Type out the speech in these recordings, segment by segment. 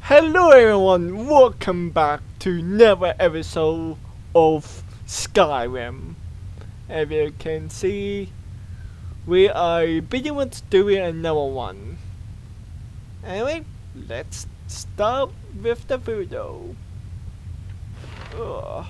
Hello everyone, welcome back to another episode of Skyrim. As you can see, we are pretty much doing another one. Anyway, let's start with the video. Ugh.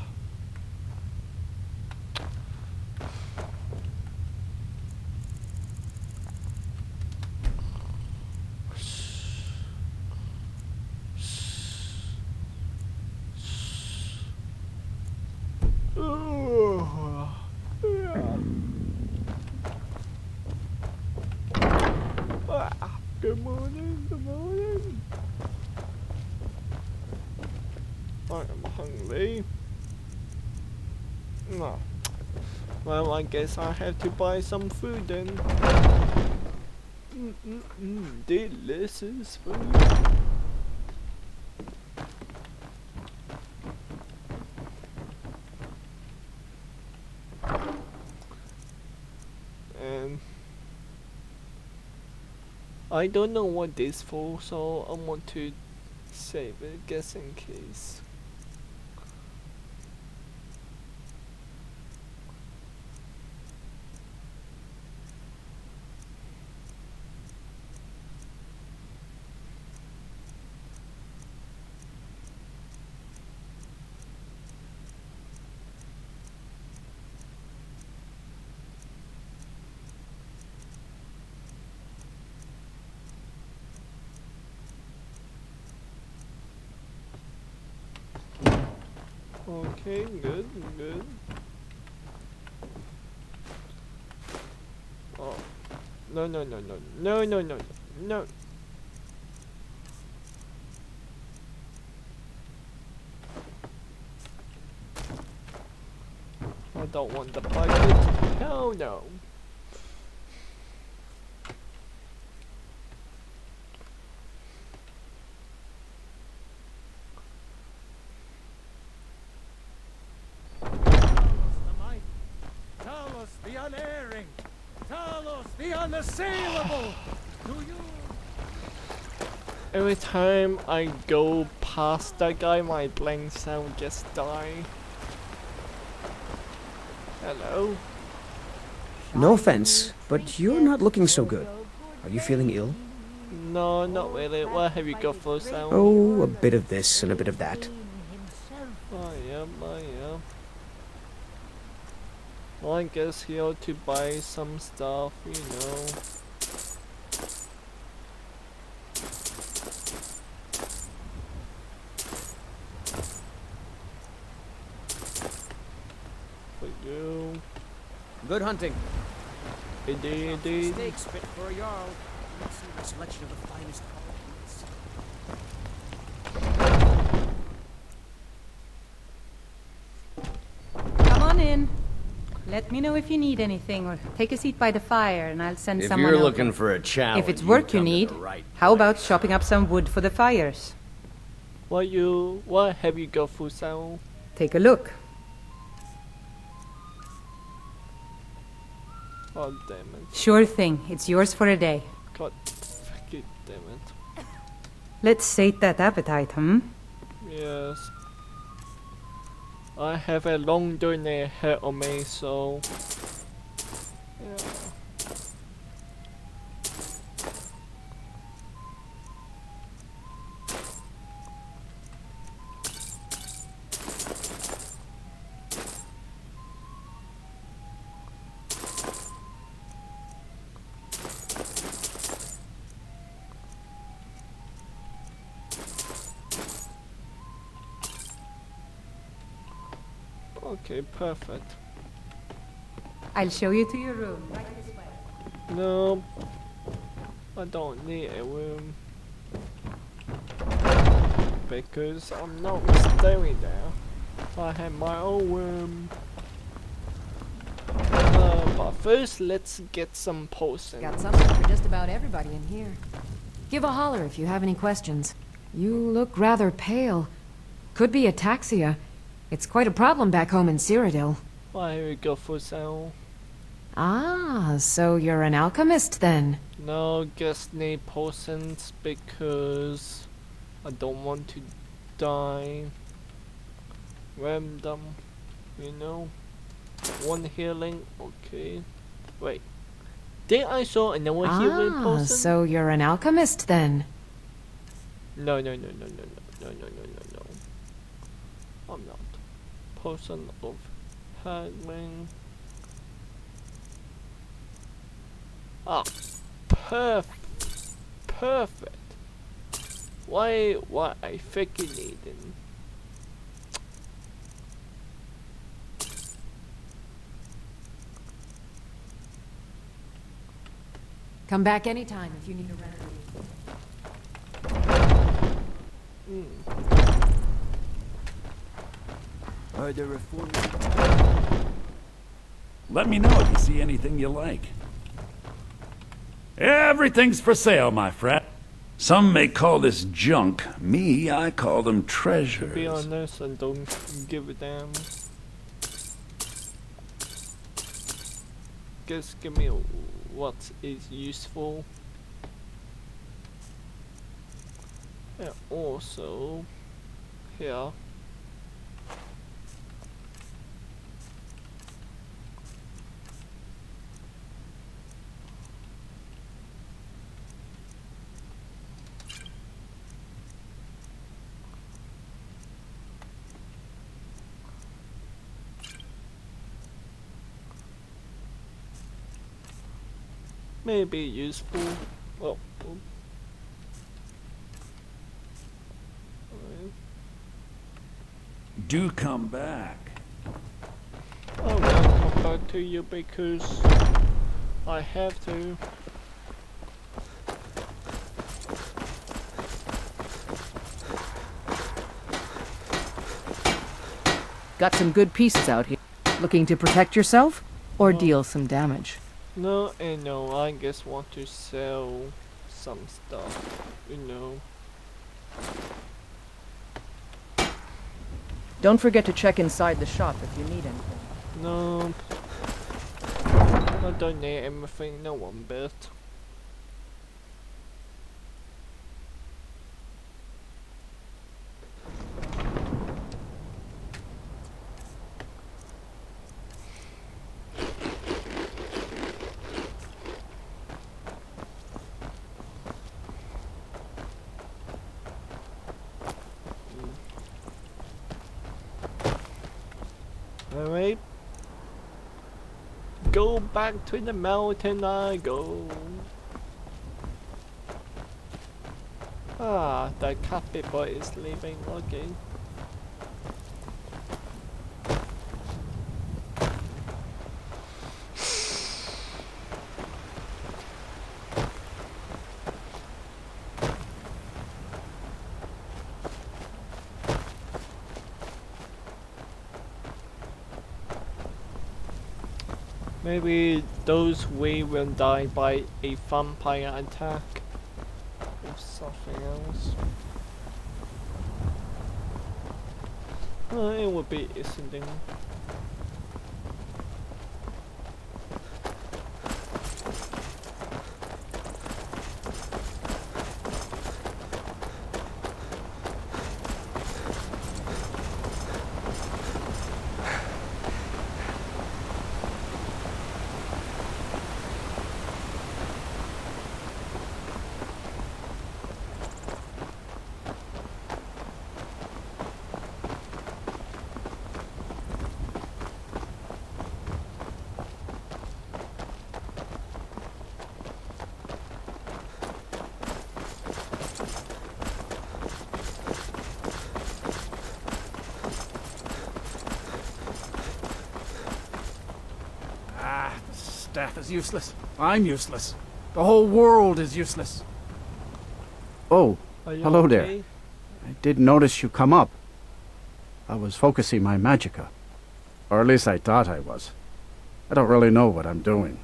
Good morning, good morning. I am hungry. No. Well, I guess I have to buy some food then. Delicious food. And I don't know what this for, so I want to save it just in case. Okay, good, good. Oh, no, no, no, no, no, no, no, no. I don't want the bucket. No, no. Talos the unerring! Talos the unassailable! Do you? Every time I go past that guy, my blank sound just die. Hello? No offense, but you're not looking so good. Are you feeling ill? No, not really. What have you got for sound? Oh, a bit of this and a bit of that. I am. Well, I guess he ought to buy some stuff, you know. For you. Good hunting. Indeed. Steaks fit for a jarl. Let's see a selection of the finest Come on in. Let me know if you need anything, or take a seat by the fire and I'll send If someone you're over. looking for a challenge, If it's work you come to need, the right how about place. chopping up some wood for the fires? What have you got for sound? Take a look. Oh damn it. Sure thing, it's yours for a day. God fucking damn it. Let's sate that appetite, Yes. I have a long journey ahead of me, so yeah. Okay, perfect. I'll show you to your room. Right this way. No, I don't need a room because I'm not staying there. I have my own room. But first, let's get some potions. Got something for just about everybody in here. Give a holler if you have any questions. You look rather pale. Could be ataxia. It's quite a problem back home in Cyrodiil. Why we go for sale? Ah, so you're an alchemist then? No, just need potions because I don't want to die random, you know. One healing, okay. Wait, did I saw another healing potion? So you're an alchemist then? No. I'm not. Potion of healing. Ah, perfect. Why I freaking needing? Come back anytime if you need a remedy. Are there reforms? Let me know if you see anything you like. Everything's for sale, my friend. Some may call this junk. Me, I call them To treasures. be honest, I don't give a damn. Just give me what is useful. And also, here. May be useful. Oh. Do come back. I will come back to you because I have to. Got some good pieces out here. Looking to protect yourself or deal some damage? No, I just want to sell some stuff, you know. Don't forget to check inside the shop if you need anything. No, I don't need everything, no one bit. Alright. Go back to the mountain I go. Ah, the cafe boy is leaving, okay. Maybe those we will die by a vampire attack or something else. It would be interesting. Staff is useless. I'm useless. The whole world is useless. Oh, Are you hello there. okay? I did notice you come up. I was focusing my magicka. Or at least I thought I was. I don't really know what I'm doing.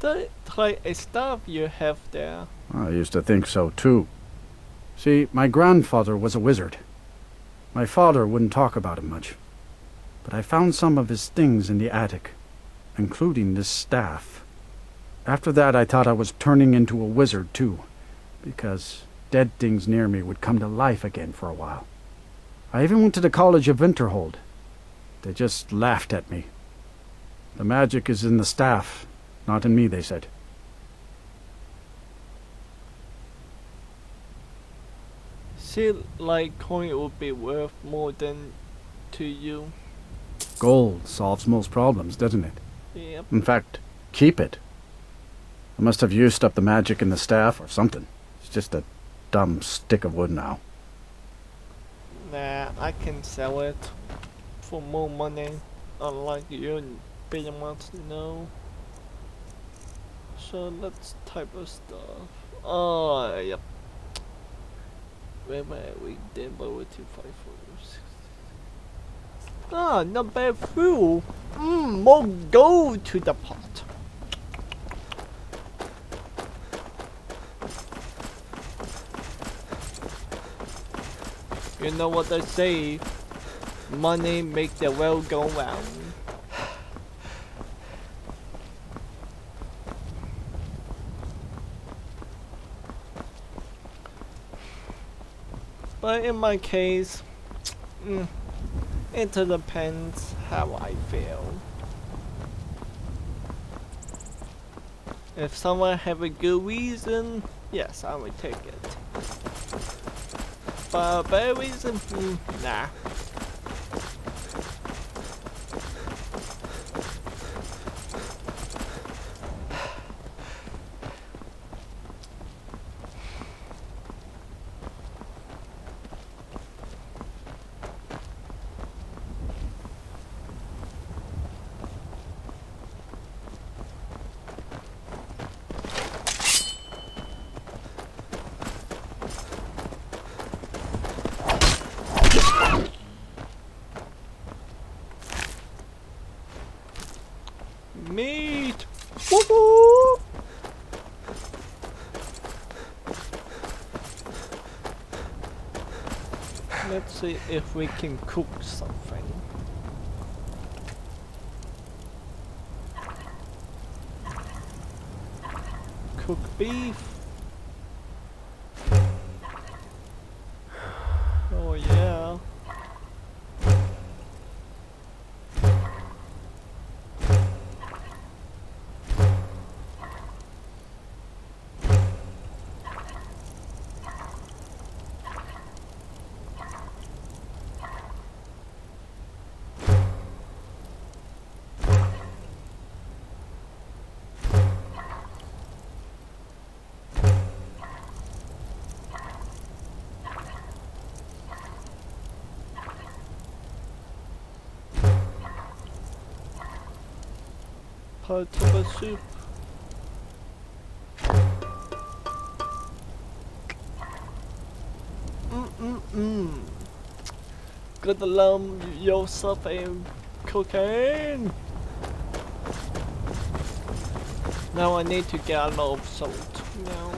The like a staff you have there. I used to think so too. See, my grandfather was a wizard. My father wouldn't talk about him much. But I found some of his things in the attic, including this staff. After that I thought I was turning into a wizard too. because dead things near me would come to life again for a while. I even went to the College of Winterhold. They just laughed at me. The magic is in the staff, not in me, they said. See, like coin would be worth more than to you. Gold solves most problems, doesn't it? Yep. In fact, keep it. I must have used up the magic in the staff or something. It's just a dumb stick of wood now. Nah, I can sell it for more money, unlike you pretty much know. So let's type of stuff. Oh, yep. Where we did over 254. Ah, not bad food. More gold to the pot. You know what they say, money make the world go round. But in my case, it depends how I feel. If someone have a good reason, yes, I would take it. But a bad reason, nah. Meat! Woohoo! Let's see if we can cook something. Cook beef. Oh yeah. Part of a soup. Gotta love yourself a cocaine. Now I need to get a lot of salt. Now.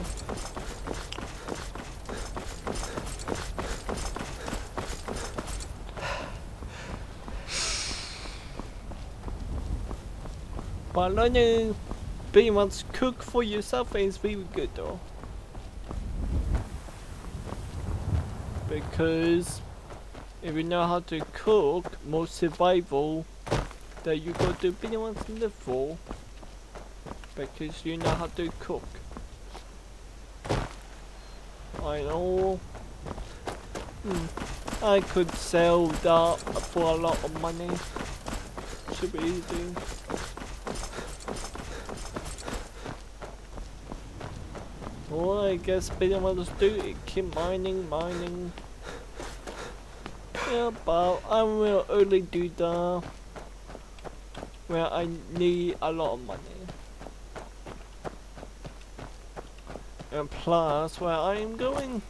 But learning pretty much cook for yourself is very good though. Because if you know how to cook, more survival that you got to pretty much live for. Because you know how to cook. I know. I could sell that for a lot of money. Should be easy. Well, I guess pretty much do it. Keep mining. Yeah, but I will only do that where I need a lot of money. And plus, where I am going,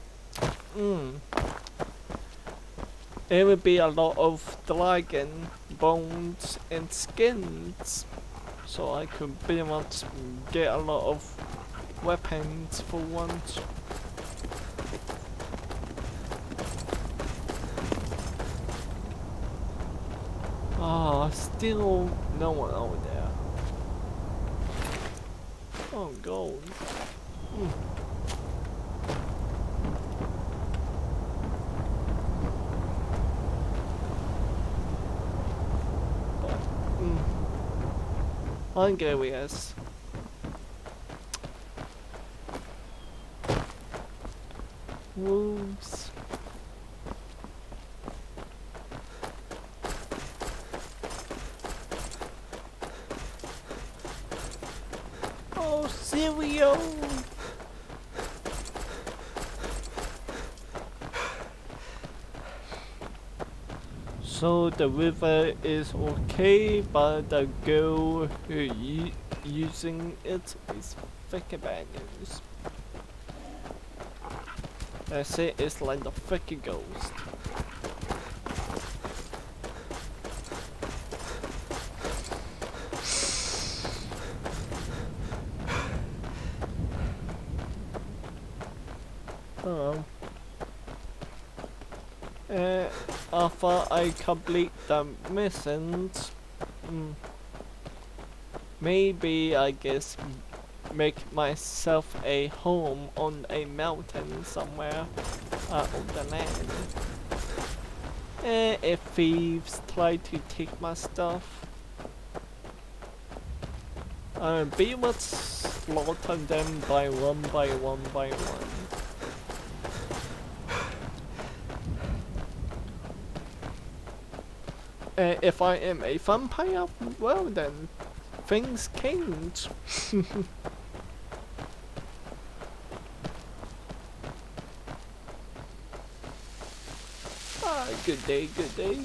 it will be a lot of dragon bones and skins, so I could pretty much get a lot of weapons for once. Ah, still no one over there. Oh, gold. Hungarians. Wolves. Oh, cereal! So the river is okay, but the girl who using it is freaking bad news. That's it, it's like the freaking ghost. After I complete the missions, maybe I guess make myself a home on a mountain somewhere out of the land. If thieves try to take my stuff, be able to slaughter them by one by one by one. If I am a vampire, well then, things change. Good day, good day.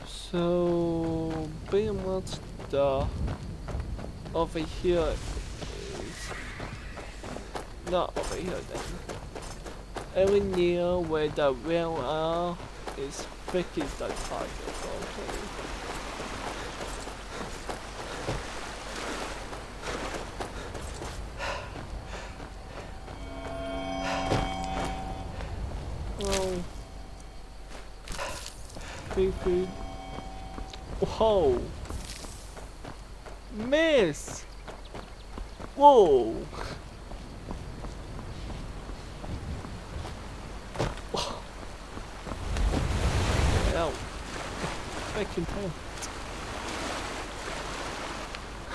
So, pretty much the over here is not over here then. Every near where the rail are is freaking the target, okay. Oh. Free food. Whoa. Miss. Whoa. Freaking hell.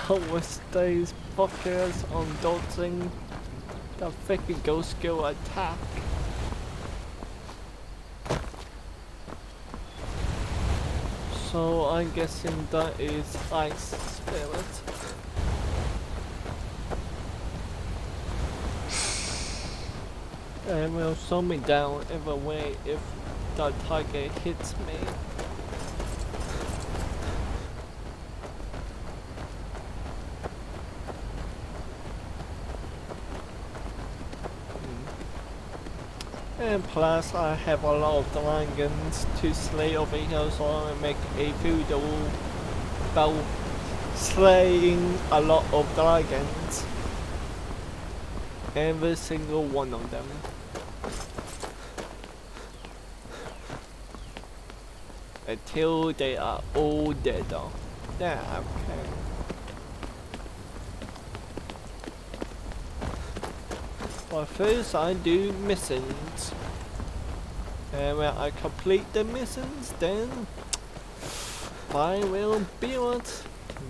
I was these fuckers on dodging the freaking ghost skill attack. So I'm guessing that is ice spirit. And will slow me down either way if the target hits me. And plus I have a lot of dragons to slay over here, so I make a feudal about slaying a lot of dragons. Every single one of them. Until they are all dead. Yeah, okay. But first I do missions. And when I complete the missions, then I will build,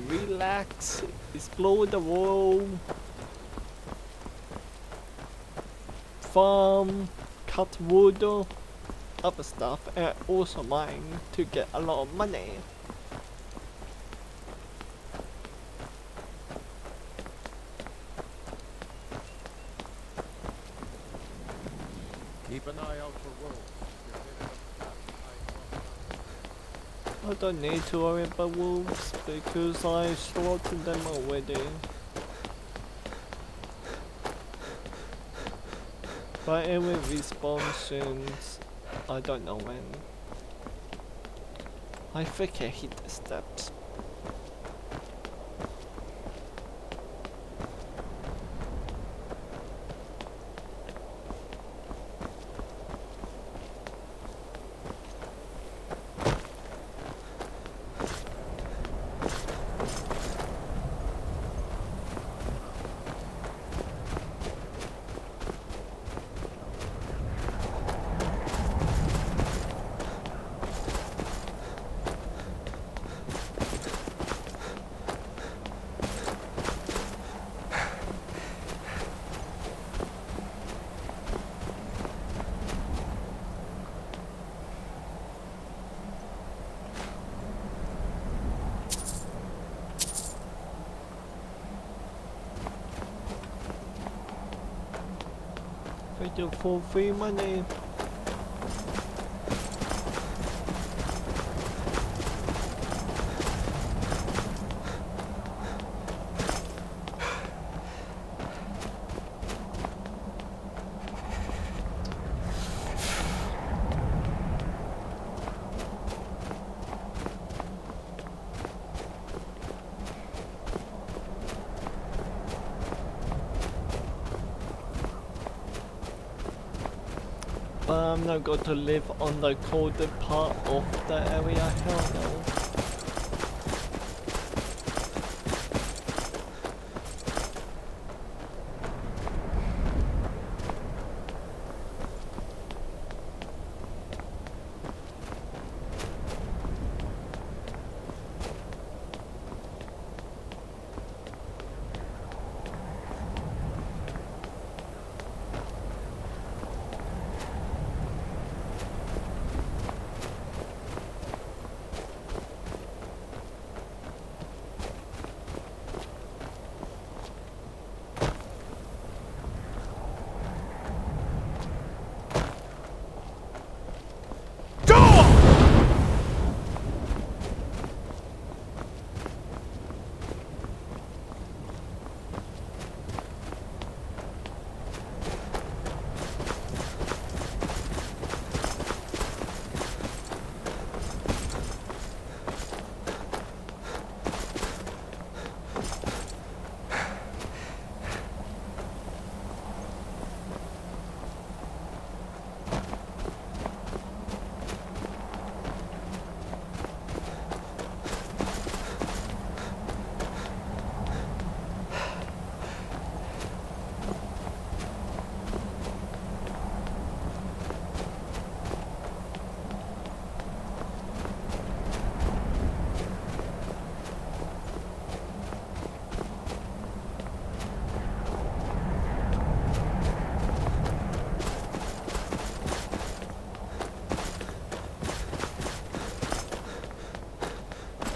relax, explore the world, farm, cut wood, other stuff, and also mine to get a lot of money. Keep an eye out for wolves. I don't need to worry about wolves because I slaughtered them already. But it will respawn soon. I don't know when. I think I hit the steps. Thank you for free money. But I'm not going to live on the colder part of the area. Hell no.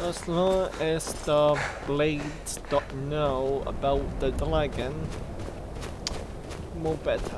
As long as the blades don't know about the dragon, more better.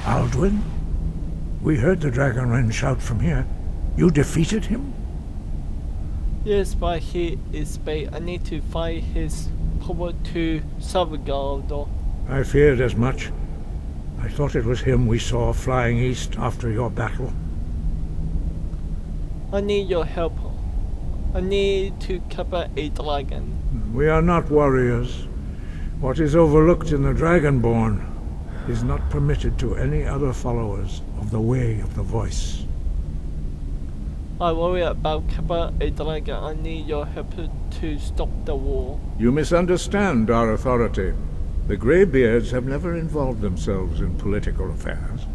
Aldwin? We heard the Dragonren shout from here. You defeated him? Yes, but he is bait. I need to find his power to Salvador. I feared as much. I thought it was him we saw flying east after your battle. I need your help. I need to capture a dragon. We are not warriors. What is overlooked in the Dragonborn is not permitted to any other followers of the Way of the Voice. I worry about capture a dragon. I need your help to stop the war. You misunderstand our authority. The Greybeards have never involved themselves in political affairs.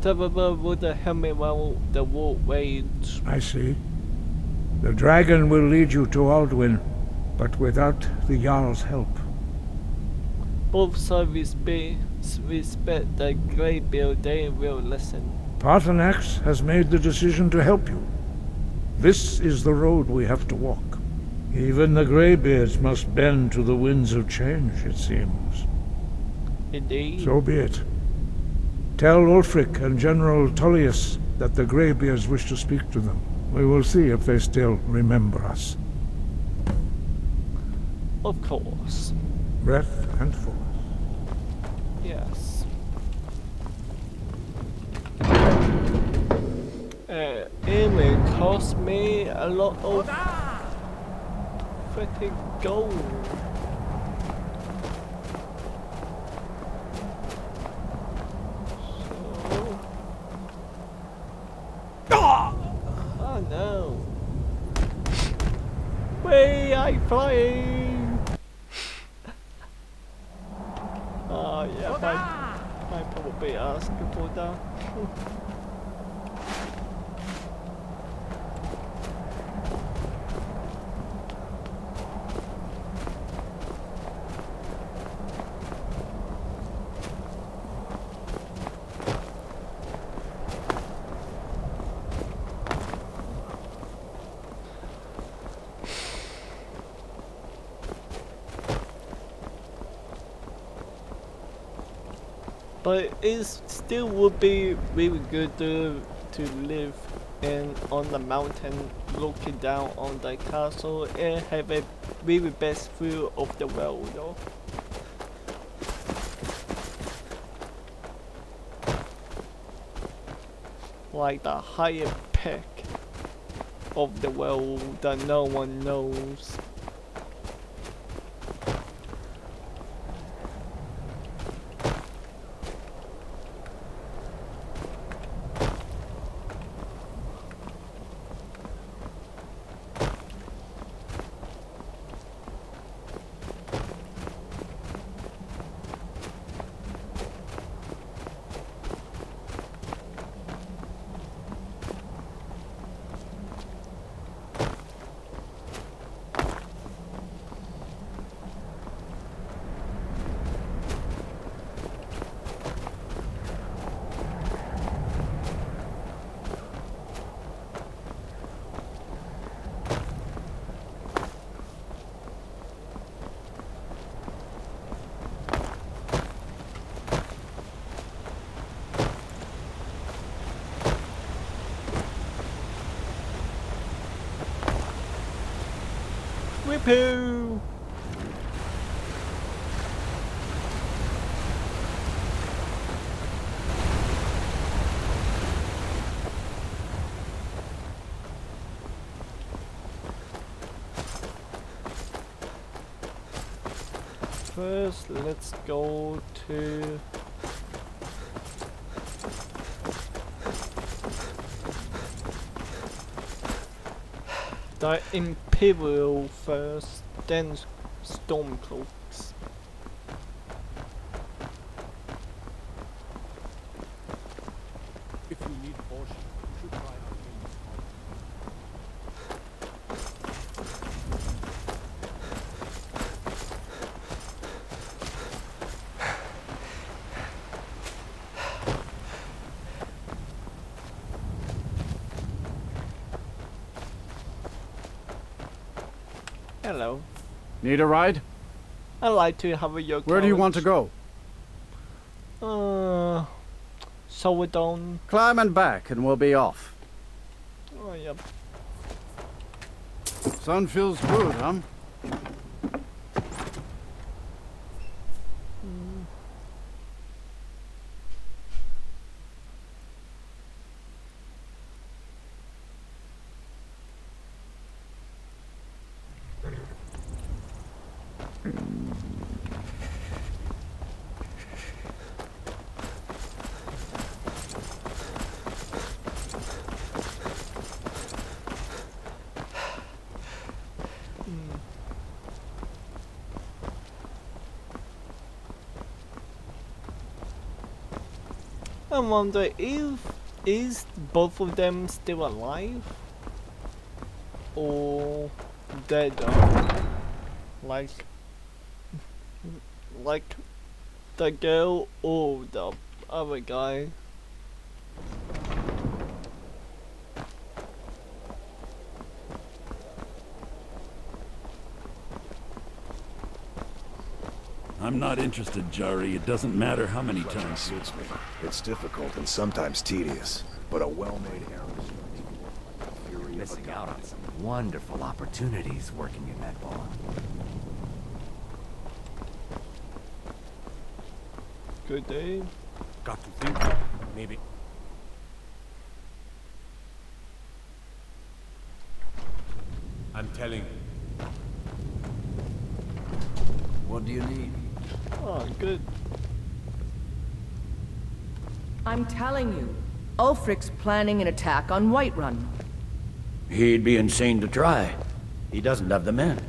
Salvador would help me while the war wages. I see. The dragon will lead you to Aldwin, but without the Jarl's help. Both sides respect the Greybeard. They will listen. Paarthurnax has made the decision to help you. This is the road we have to walk. Even the Greybeards must bend to the winds of change, it seems. Indeed. So be it. Tell Ulfric and General Tullius that the Greybeards wish to speak to them. We will see if they still remember us. Of course. Breath and force. Yes. It will cost me a lot of freaking gold. Flying! Oh yeah, might probably ask for that. But it still would be really good to live on the mountain, looking down on the castle and have a really best view of the world, though. Like the higher peak of the world that no one knows. Whippoo! First, let's go to the Imperial first, then Stormcloaks. If you need caution, you should try our king's Hello. Need a ride? I'd like to have your Where do you want to go? Sourdon. Climb and back and we'll be off. Oh, yep. Sun feels good, huh? I wonder if is both of them still alive or dead? Like the girl or the other guy. I'm not interested, Jari. It doesn't matter how many times. Suits me. It's difficult and sometimes tedious, but a well-made arrow. Missing out on some wonderful opportunities working in that ball. Good day. Got to think. Maybe. I'm telling you. What do you need? Oh, good. I'm telling you, Ulfric's planning an attack on Whiterun. He'd be insane to try. He doesn't have the men.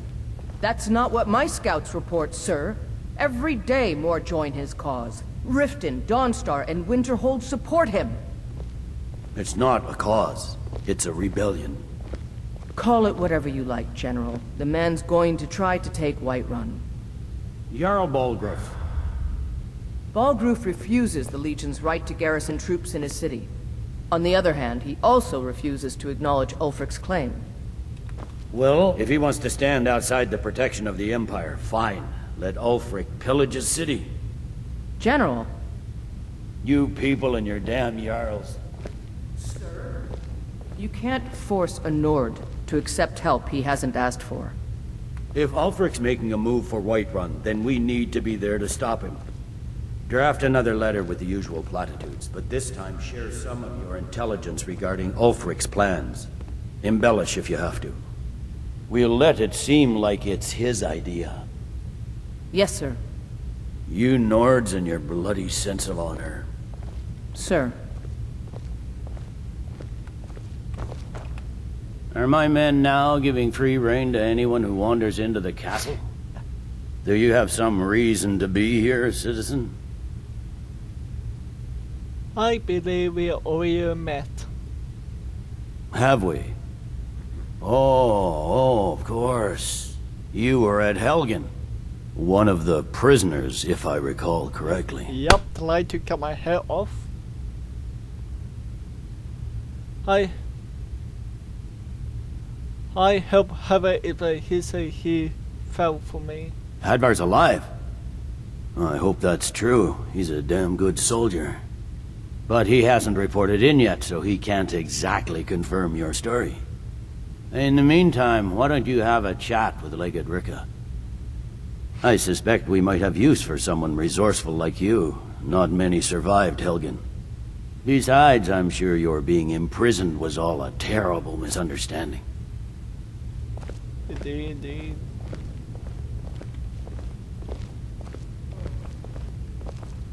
That's not what my scouts report, sir. Every day more join his cause. Riften, Dawnstar, and Winterhold support him. It's not a cause. It's a rebellion. Call it whatever you like, General. The man's going to try to take Whiterun. Jarl Balgruuf. Balgruuf refuses the Legion's right to garrison troops in his city. On the other hand, he also refuses to acknowledge Ulfric's claim. Well, if he wants to stand outside the protection of the Empire, fine. Let Ulfric pillage his city. General. You people and your damn Jarls. Sir? You can't force a Nord to accept help he hasn't asked for. If Ulfric's making a move for Whiterun, then we need to be there to stop him. Draft another letter with the usual platitudes, but this time share some of your intelligence regarding Ulfric's plans. Embellish if you have to. We'll let it seem like it's his idea. Yes, sir. You Nords and your bloody sense of honor. Sir. Are my men now giving free rein to anyone who wanders into the castle? Do you have some reason to be here, citizen? I believe we already met. Have we? Oh, of course. You were at Helgen. One of the prisoners, if I recall correctly. Yup, tried to cut my hair off. I helped Hadvar if he said he fell for me. Hadvar's alive? I hope that's true. He's a damn good soldier. But he hasn't reported in yet, so he can't exactly confirm your story. In the meantime, why don't you have a chat with Legate Ricka? I suspect we might have use for someone resourceful like you. Not many survived Helgen. Besides, I'm sure your being imprisoned was all a terrible misunderstanding. Indeed.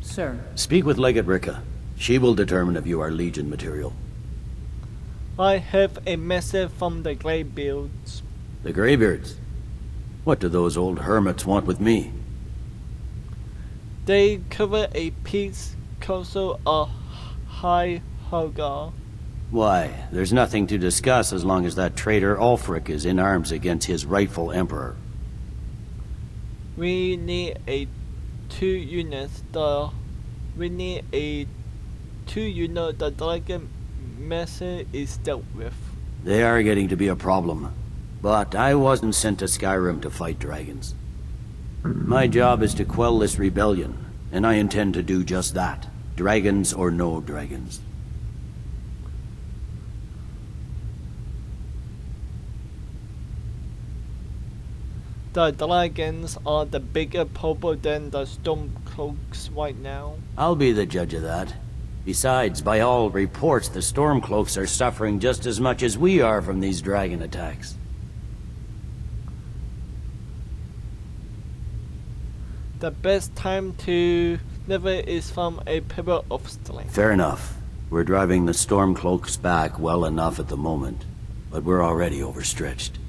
Sir. Speak with Legate Ricka. She will determine if you are Legion material. I have a message from the Greybeards. The Greybeards? What do those old hermits want with me? They cover a peace council of High Hogar. Why, there's nothing to discuss as long as that traitor Ulfric is in arms against his rightful emperor. We need a 2 units. The dragon message is dealt with. They are getting to be a problem. But I wasn't sent to Skyrim to fight dragons. My job is to quell this rebellion, and I intend to do just that. Dragons or no dragons. The dragons are the bigger problem than the Stormcloaks right now. I'll be the judge of that. Besides, by all reports, the Stormcloaks are suffering just as much as we are from these dragon attacks. The best time to never is from a pillar of strength. Fair enough. We're driving the Stormcloaks back well enough at the moment, but we're already overstretched.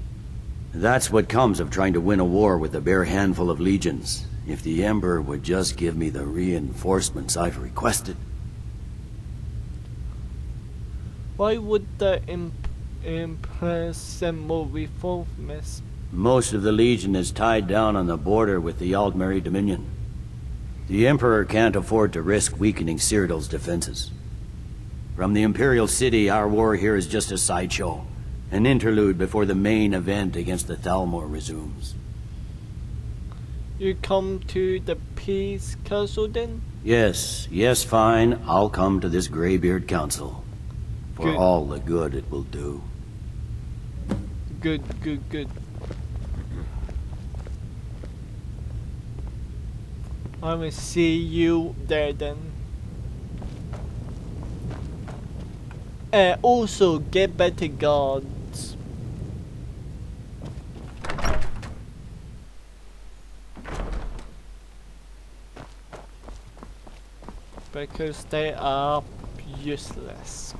That's what comes of trying to win a war with a bare handful of legions. If the Emperor would just give me the reinforcements I've requested. Why would the Empress send more reinforcements? Most of the Legion is tied down on the border with the Aldmeri Dominion. The Emperor can't afford to risk weakening Cyrodiil's defenses. From the Imperial City, our war here is just a sideshow. An interlude before the main event against the Thalmor resumes. You come to the Peace Council then? Yes, fine. I'll come to this Greybeard Council. For Good. all the good it will do. Good. I will see you there then. And also get better guards. Because they are useless.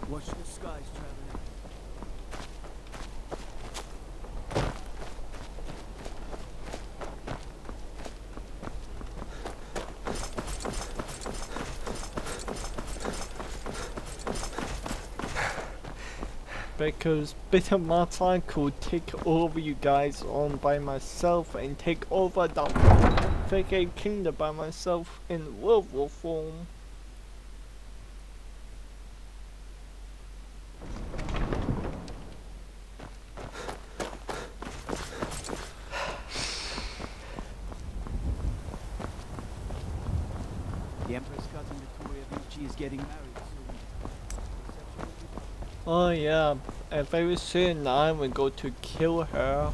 Watch the skies, traveler. Because bitter much I could take over you guys on by myself and take over the freaking kingdom by myself in werewolf form. The Empress cousin Victoria Vici is getting married soon. Oh yeah, and very soon I will go to kill her.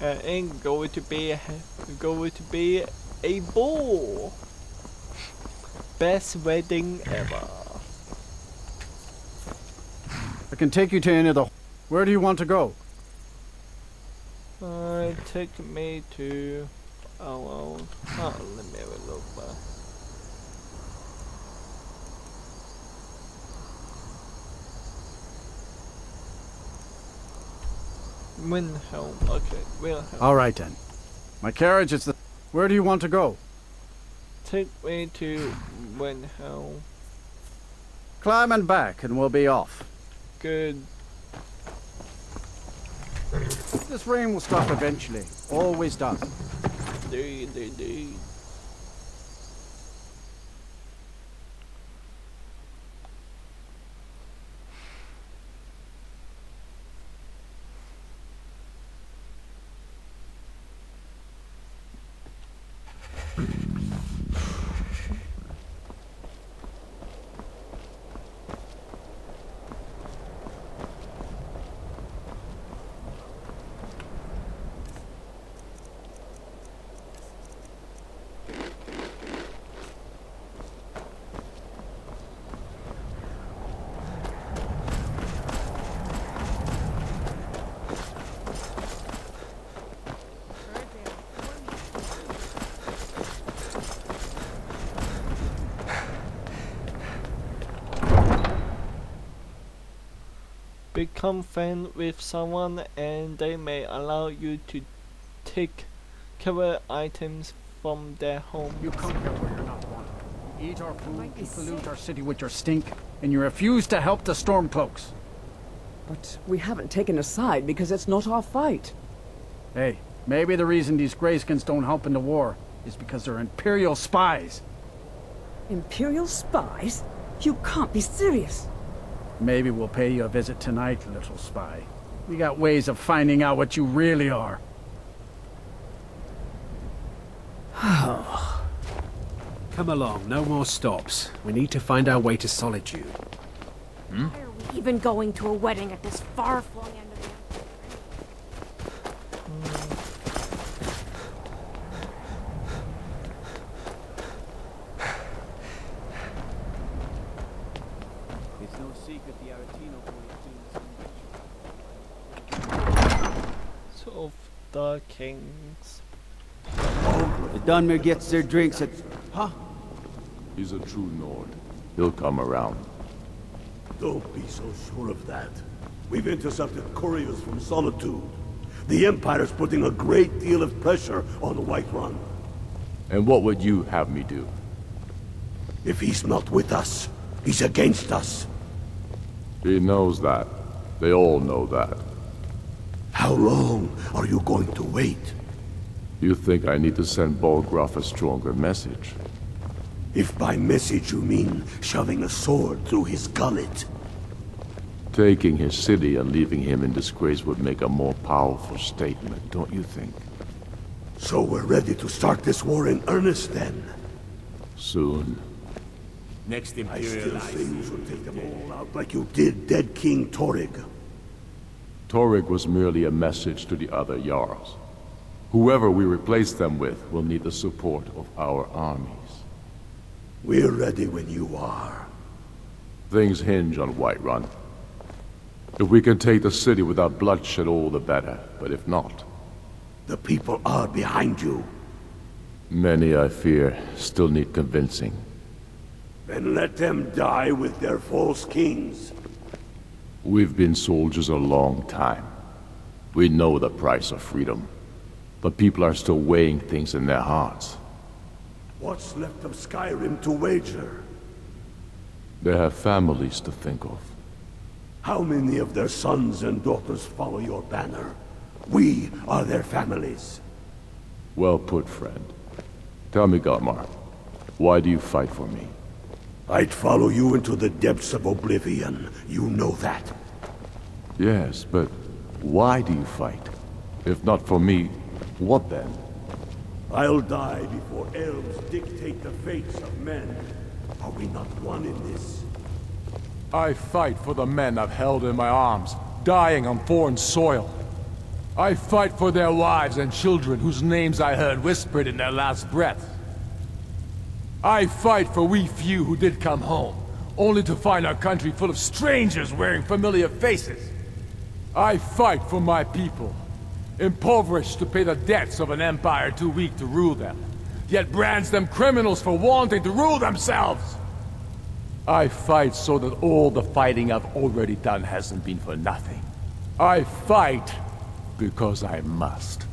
And it's going to be a ball. Best wedding ever. I can take you to any of the... Where do you want to go? Take me to... Oh well, let me have a look back. Wilhelm, okay, Wilhelm. Alright then. My carriage is the... Where do you want to go? Take me to Wilhelm. Climb and back and we'll be off. Good. This rain will stop eventually. Always does. Indeed. Become friends with someone and they may allow you to take cover items from their home. You come here where you're not wanted. You eat our food, you pollute our city with your stink, and you refuse to help the Stormcloaks. But we haven't taken a side because it's not our fight. Hey, maybe the reason these Greyskins don't help in the war is because they're Imperial spies. Imperial spies? You can't be serious. Maybe we'll pay you a visit tonight, little spy. We got ways of finding out what you really are. Come along, no more stops. We need to find our way to Solitude. Why are we even going to a wedding at this far-flung end of the It's no secret the Aretino boy is doing Of the kings. The Dunmer gets their drinks at... Huh? He's a true Nord. He'll come around. Don't be so sure of that. We've intercepted couriers from Solitude. The Empire's putting a great deal of pressure on the White Run. And what would you have me do? If he's not with us, he's against us. He knows that. They all know that. How long are you going to wait? You think I need to send Bolgraf a stronger message? If by message you mean shoving a sword through his gullet. Taking his city and leaving him in disgrace would make a more powerful statement, don't you think? So we're ready to start this war in earnest then? Soon. Next Imperial, I still think you should take them all out like you did dead King Torrig. Torrig was merely a message to the other Jarls. Whoever we replace them with will need the support of our armies. We're ready when you are. Things hinge on Whiterun. If we can take the city without bloodshed, all the better. But if not... The people are behind you. Many, I fear, still need convincing. Then let them die with their false kings. We've been soldiers a long time. We know the price of freedom. But people are still weighing things in their hearts. What's left of Skyrim to wager? They have families to think of. How many of their sons and daughters follow your banner? We are their families. Well put, friend. Tell me, Galmar, why do you fight for me? I'd follow you into the depths of oblivion. You know that. Yes, but why do you fight? If not for me, what then? I'll die before elves dictate the fates of men. Are we not one in this? I fight for the men I've held in my arms, dying on foreign soil. I fight for their wives and children whose names I heard whispered in their last breath. I fight for we few who did come home, only to find our country full of strangers wearing familiar faces. I fight for my people, impoverished to pay the debts of an empire too weak to rule them, yet brands them criminals for wanting to rule themselves. I fight so that all the fighting I've already done hasn't been for nothing. I fight because I must.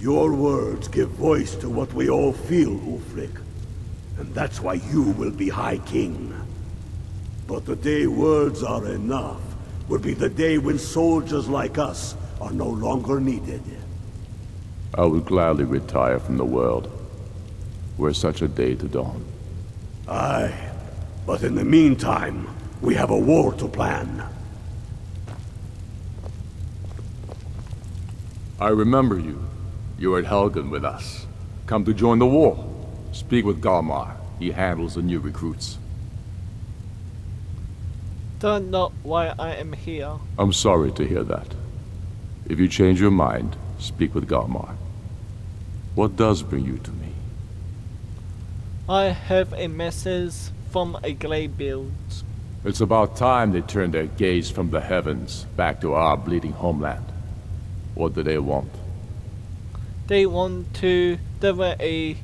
Your words give voice to what we all feel, Ulfric. And that's why you will be High King. But the day words are enough will be the day when soldiers like us are no longer needed. I would gladly retire from the world, were such a day to dawn. Aye, but in the meantime, we have a war to plan. I remember you. You were at Helgen with us. Come to join the war. Speak with Galmar. He handles the new recruits. That's not why I am here. I'm sorry to hear that. If you change your mind, speak with Galmar. What does bring you to me? I have a message from a Greybeard. It's about time they turned their gaze from the heavens back to our bleeding homeland. What do they want? They want to deliver a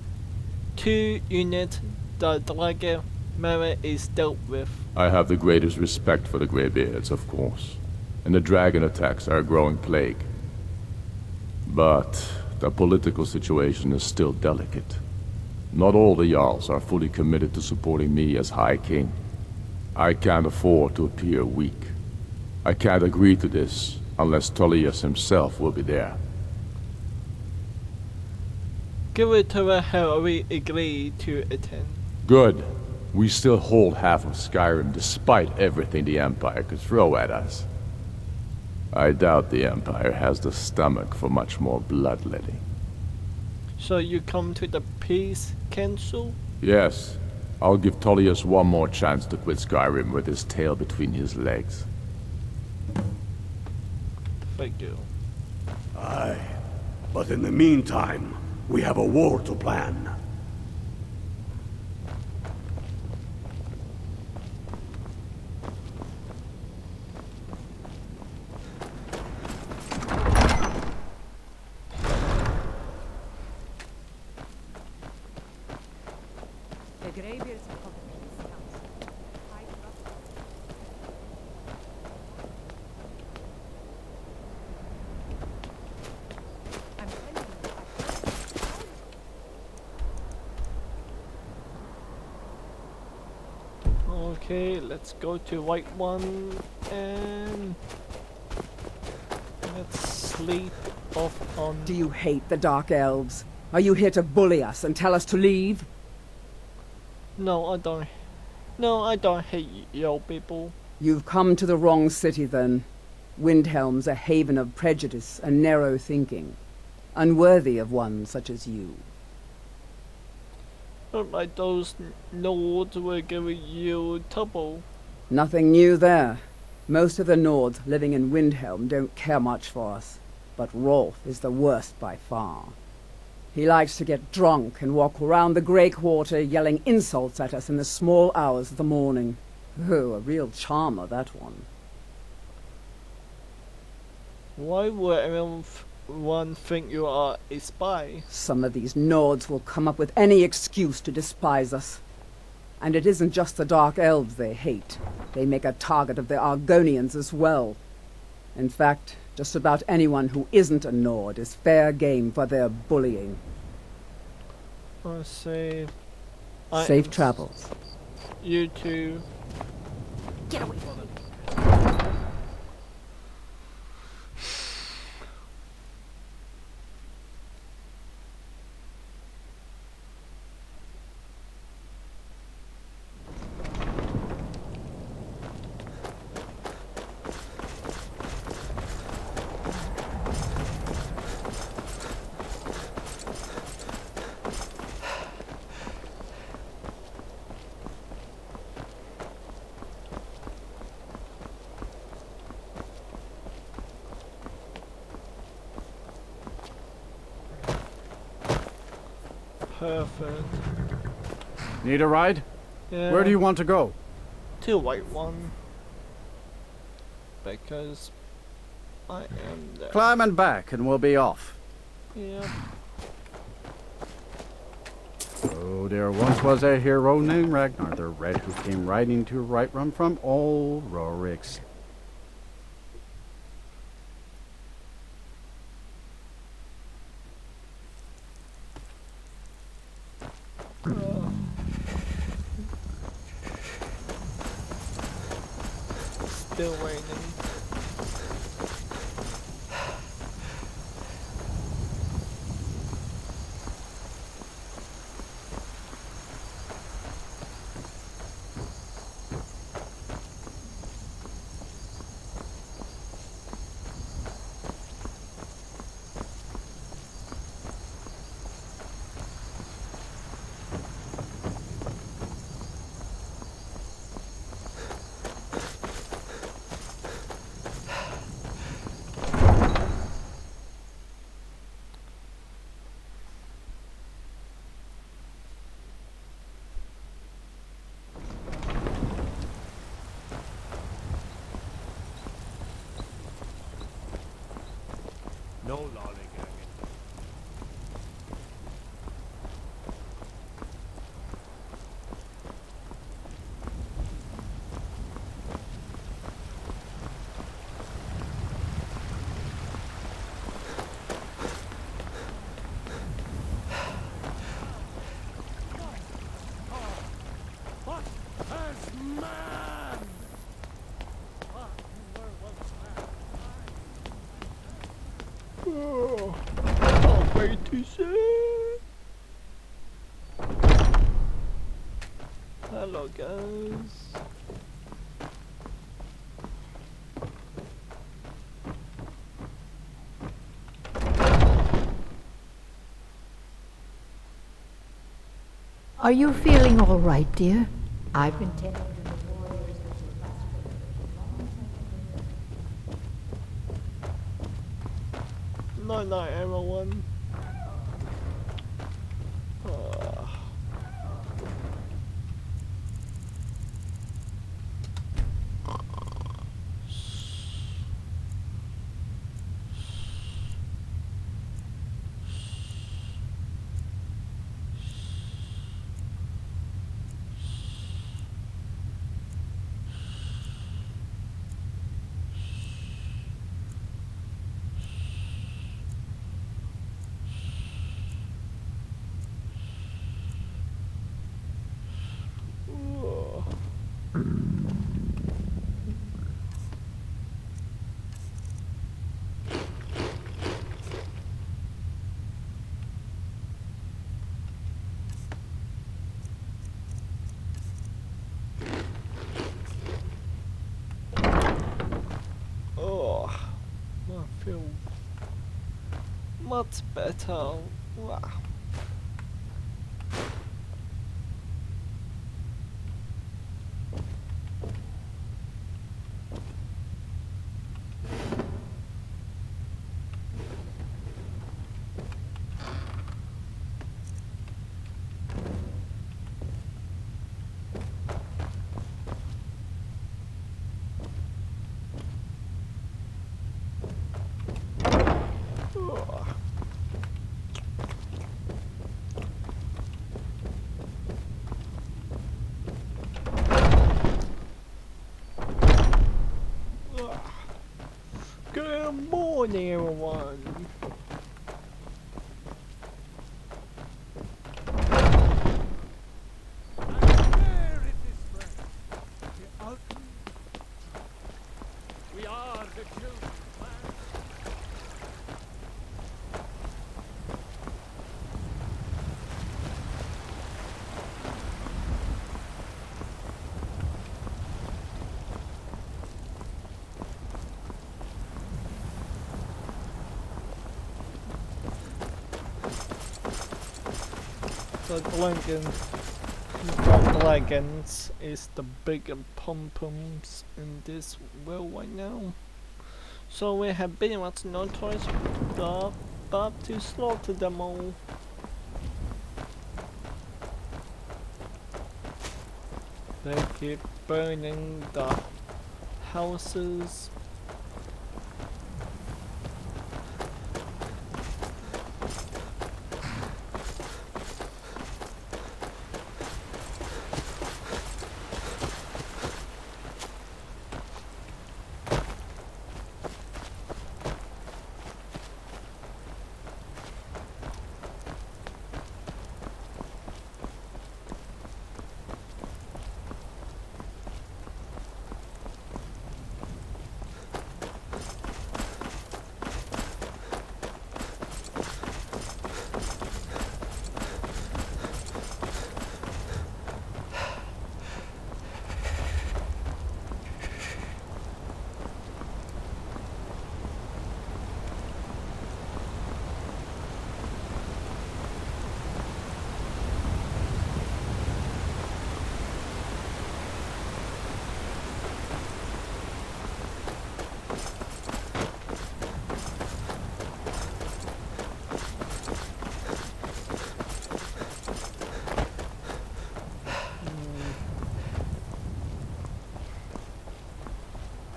2-unit the Dragon Mara is dealt with. I have the greatest respect for the Greybeards, of course. And the dragon attacks are a growing plague. But the political situation is still delicate. Not all the Jarls are fully committed to supporting me as High King. I can't afford to appear weak. I can't agree to this unless Tullius himself will be there. Give it to her how we agree to attend. Good. We still hold half of Skyrim despite everything the Empire could throw at us. I doubt the Empire has the stomach for much more bloodletting. So you come to the Peace Council? Yes. I'll give Tullius one more chance to quit Skyrim with his tail between his legs. Thank you. Aye. But in the meantime, we have a war to plan. The Greybeards have called the Peace Council. I'm telling you, Okay, let's go to White One and let's sleep off on. Do you hate the Dark Elves? Are you here to bully us and tell us to leave? No, I don't. No, I don't hate you people. You've come to the wrong city then. Windhelm's a haven of prejudice and narrow thinking, unworthy of one such as you. Not like those Nords were giving you trouble. Nothing new there. Most of the Nords living in Windhelm don't care much for us, but Rolf is the worst by far. He likes to get drunk and walk around the Grey Quarter yelling insults at us in the small hours of the morning. Oh, a real charmer, that one. Why would everyone think you are a spy? Some of these Nords will come up with any excuse to despise us. And it isn't just the Dark Elves they hate. They make a target of the Argonians as well. In fact, just about anyone who isn't a Nord is fair game for their bullying. I say... Safe travels. You too. Get away from me. perfect. Need a ride? Yeah. Where do you want to go? To white one. Because I am there. Climb and back and we'll be off. Yeah. Oh, there once was a hero named Ragnar the Red who came riding to Whiterun from old Rorik's. Still waiting. No lollygagging. What has man? Ah, you were once man. Oh, can't wait to see. Hello guys. Are you feeling all right, dear? I've been tending to the warriors as your last No, no, everyone. Oh, I feel much better. Wow. Good morning, everyone. We are the children. The dragons is the bigger pom-poms in this world right now. So we have pretty much no choice but to slaughter them all. They keep burning the houses.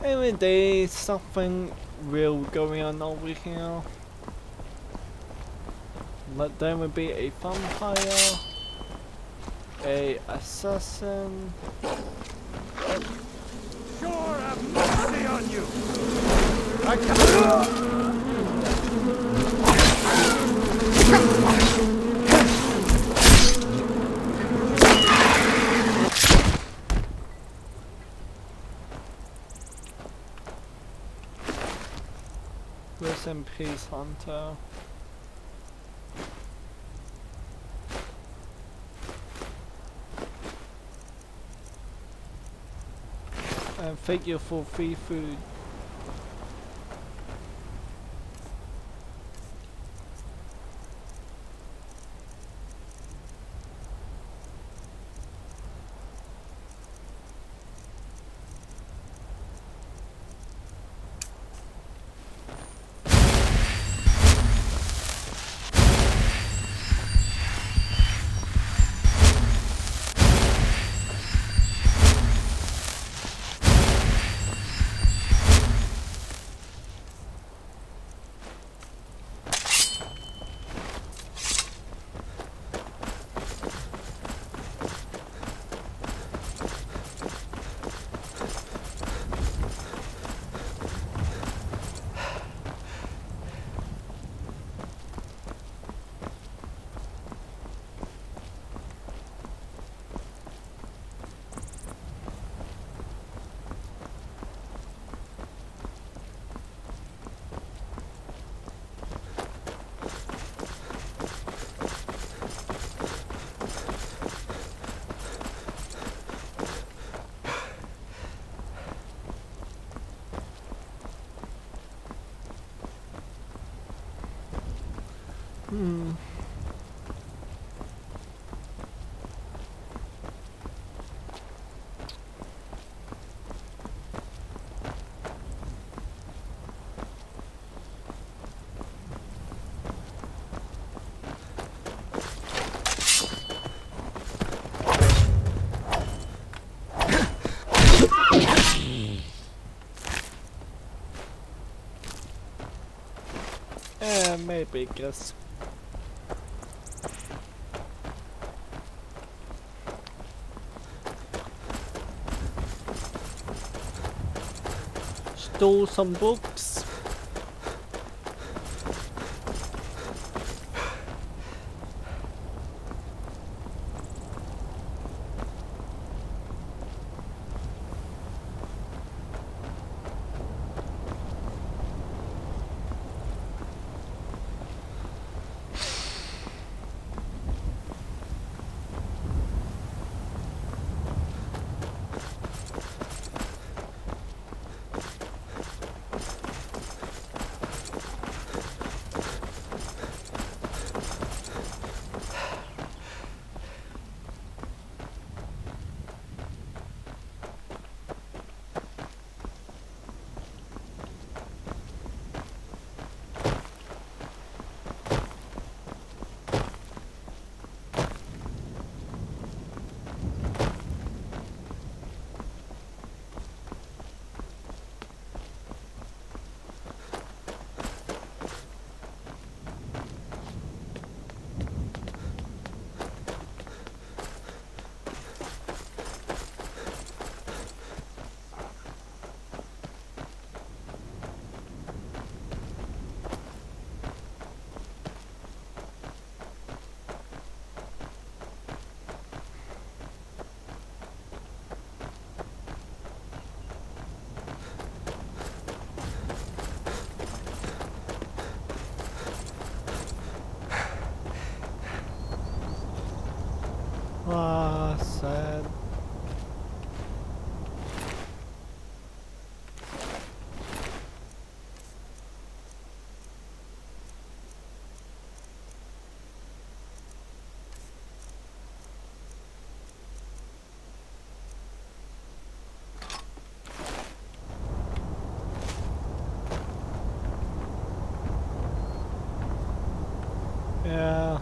Every day something real going on over here. But there will be a vampire, a assassin. Sure have mercy on you! Rest in peace, Hunter. And thank you for free food. Maybe, guess. Stole some books. Yeah.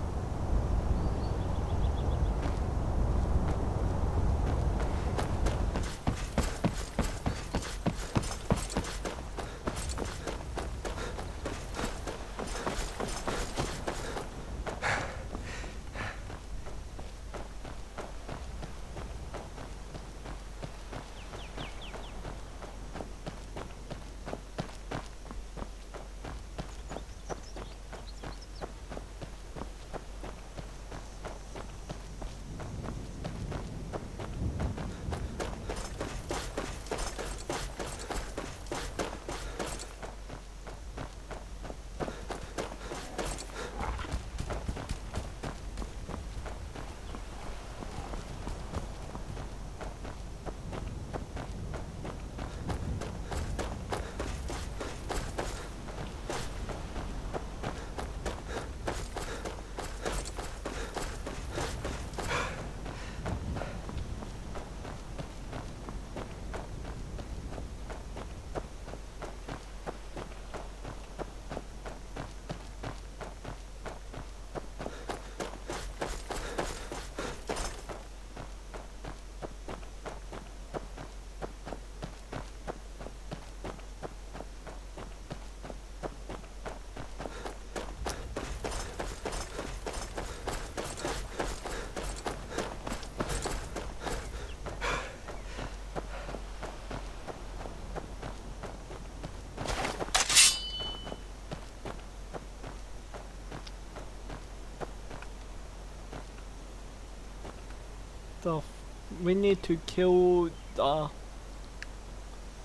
We need to kill the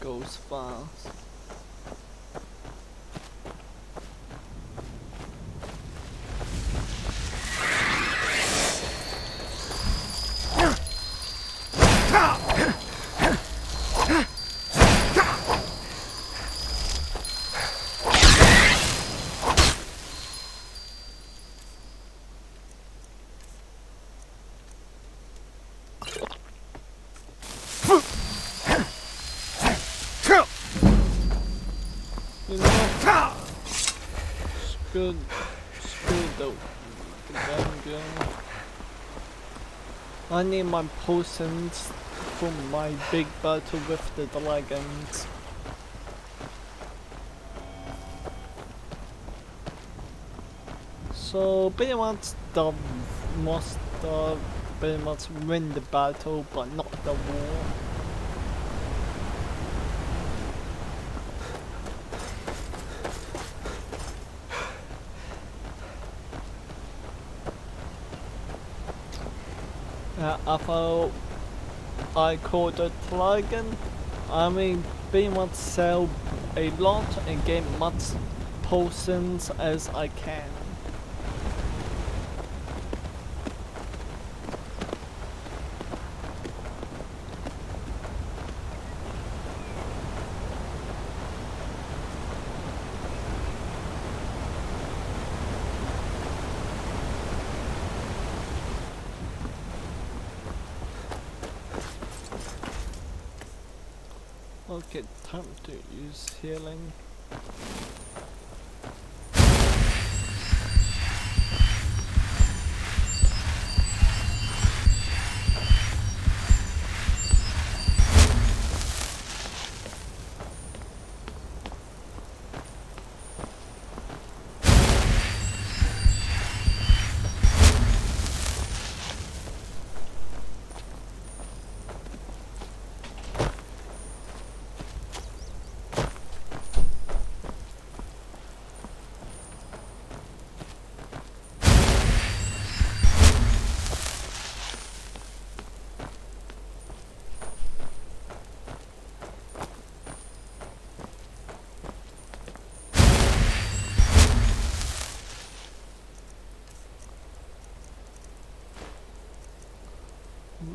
ghost fast. You know, screw the damn girl. I need my potions for my big battle with the dragons. So pretty much the monster pretty much win the battle, but not the war. After I caught the dragon, I mean pretty much sell a lot and get much potions as I can. Okay, time to use healing.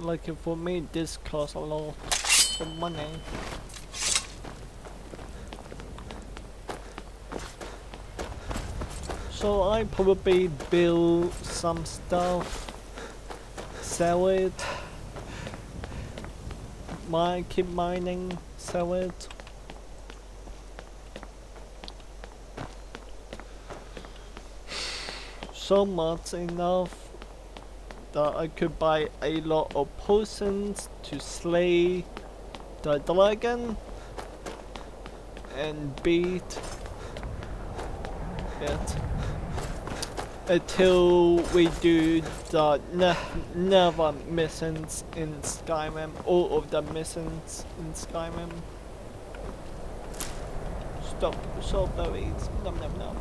Like for me this costs a lot of money. So I probably build some stuff, sell it, keep mining, sell it. so much enough that I could buy a lot of potions to slay the dragon and beat it until we do the never missions in Skyrim, all of the missions in Skyrim. Stop, strawberries, nom nom nom.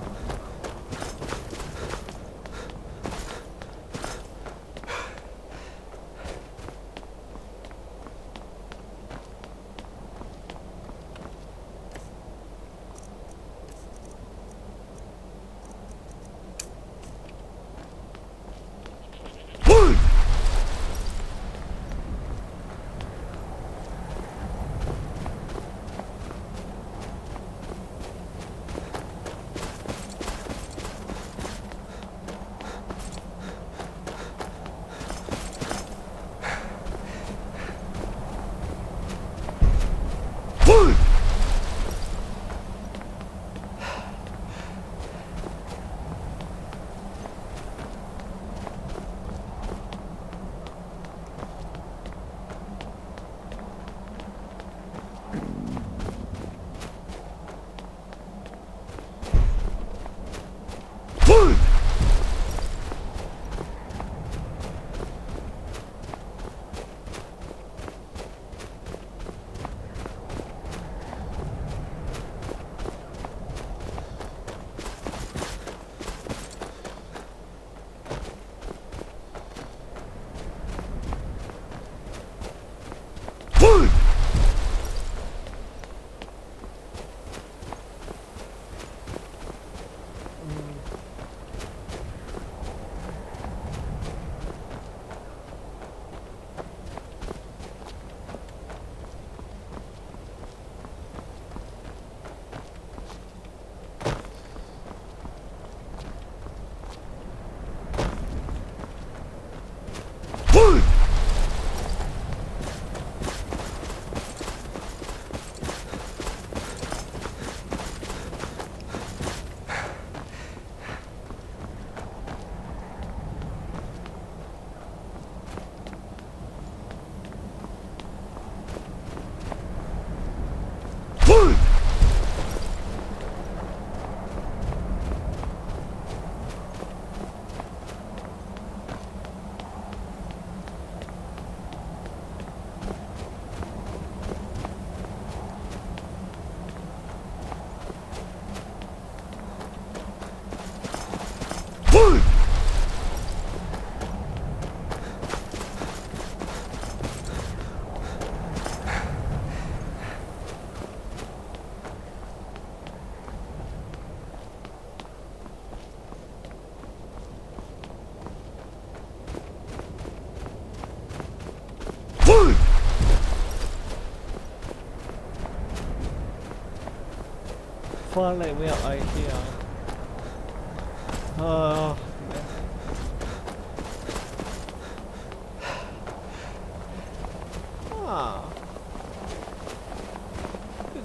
Finally we are right here.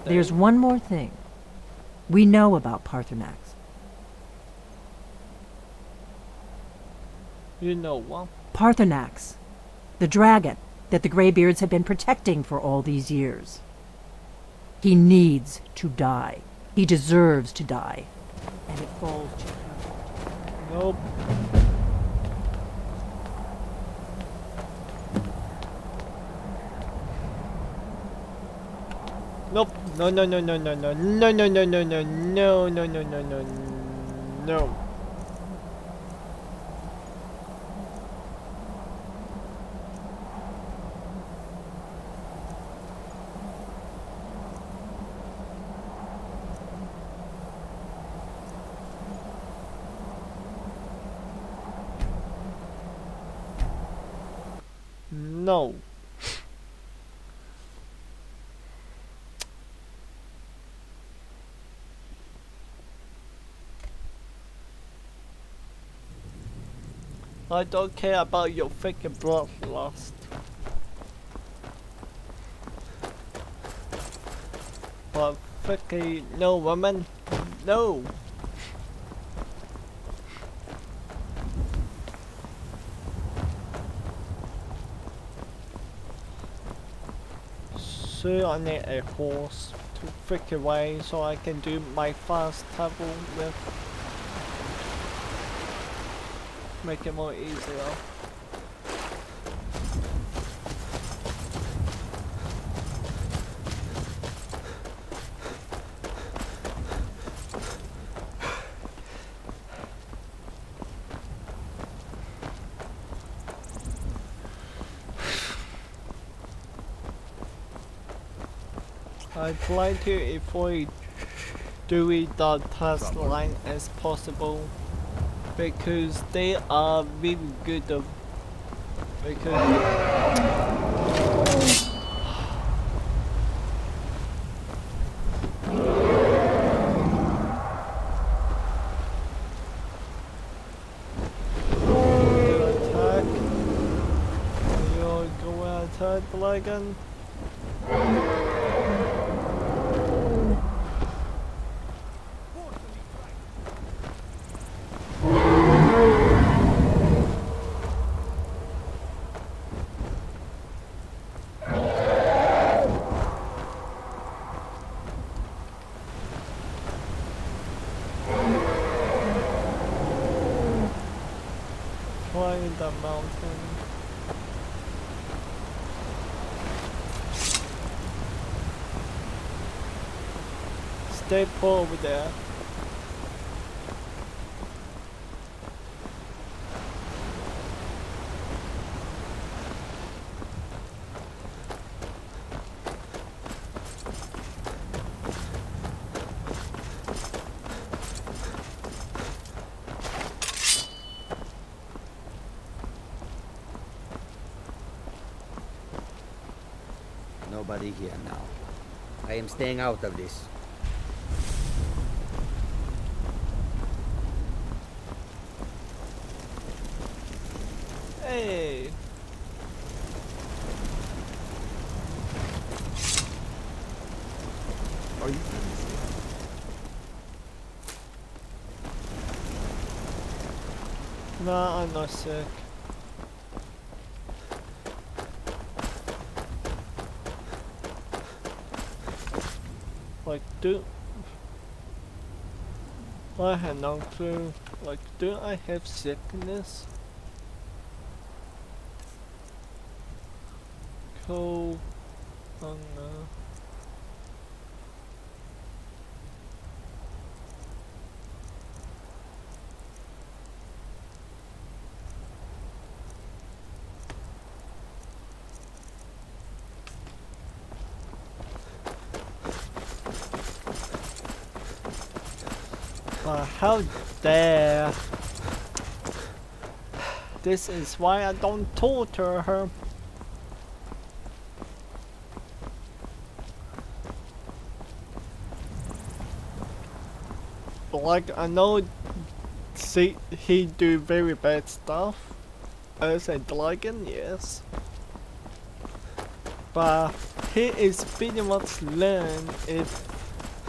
There's one more thing. We know about Parthenax. You know what? Parthenax. The dragon that the Greybeards have been protecting for all these years. He needs to die. He deserves to die. And it falls to you. Nope. Nope. No no no no no no no no no no no no no no no no no. No. I don't care about your freaking bloodlust. But freaking no, woman. No. So I need a horse to freak away so I can do my fast travel with. Make it more easier. I try to avoid doing the task line as possible because they are really good of attack. You go attack dragon. Climb the mountain. Stay put over there. Nobody here now. I am staying out of this. Hey. Are you Nah, I'm not sick. Like, I had no clue. Like, do I have sickness? Cool. Oh no. How dare! This is why I don't torture her. Like, I know he do very bad stuff as a dragon, yes. But he is pretty much learned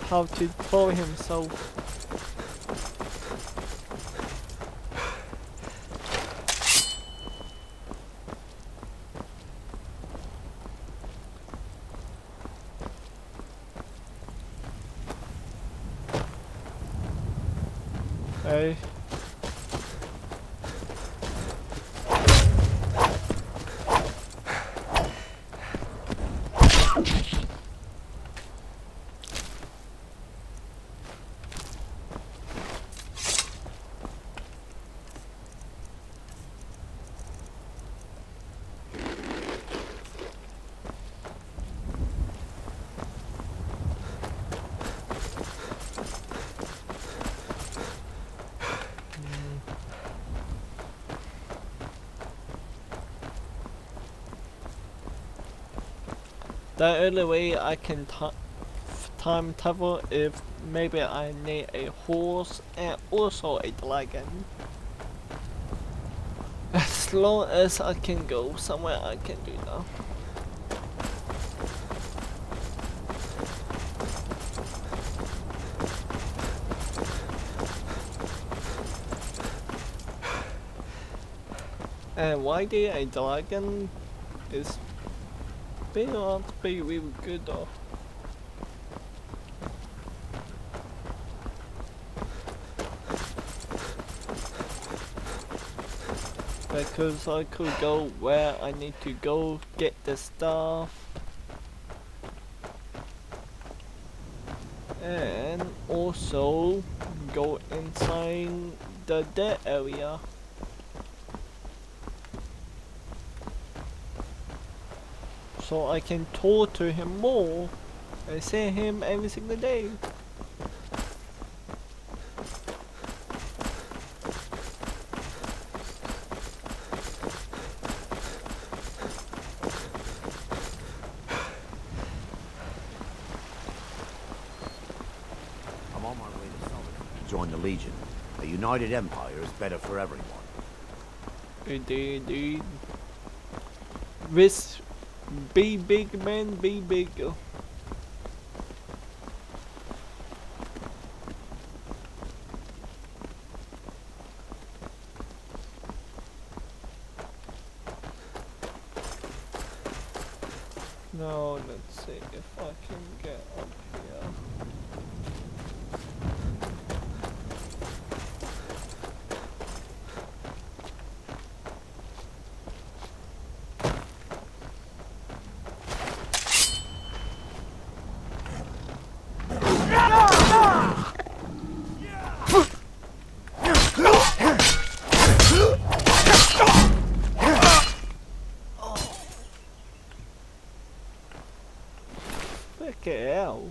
how to throw himself. Hey. The only way I can time travel if maybe I need a horse and also a dragon. As long as I can go somewhere, I can do that. And why did a dragon is They aren't be really good though. Because I could go where I need to go, get the stuff. And also go inside the dead area. So I can talk to him more and see him every single day. I'm on my way to Sullivan to join the Legion. A united empire is better for everyone. Indeed. This be big man, be big. Now let's see if I can get up here. Fucking hell.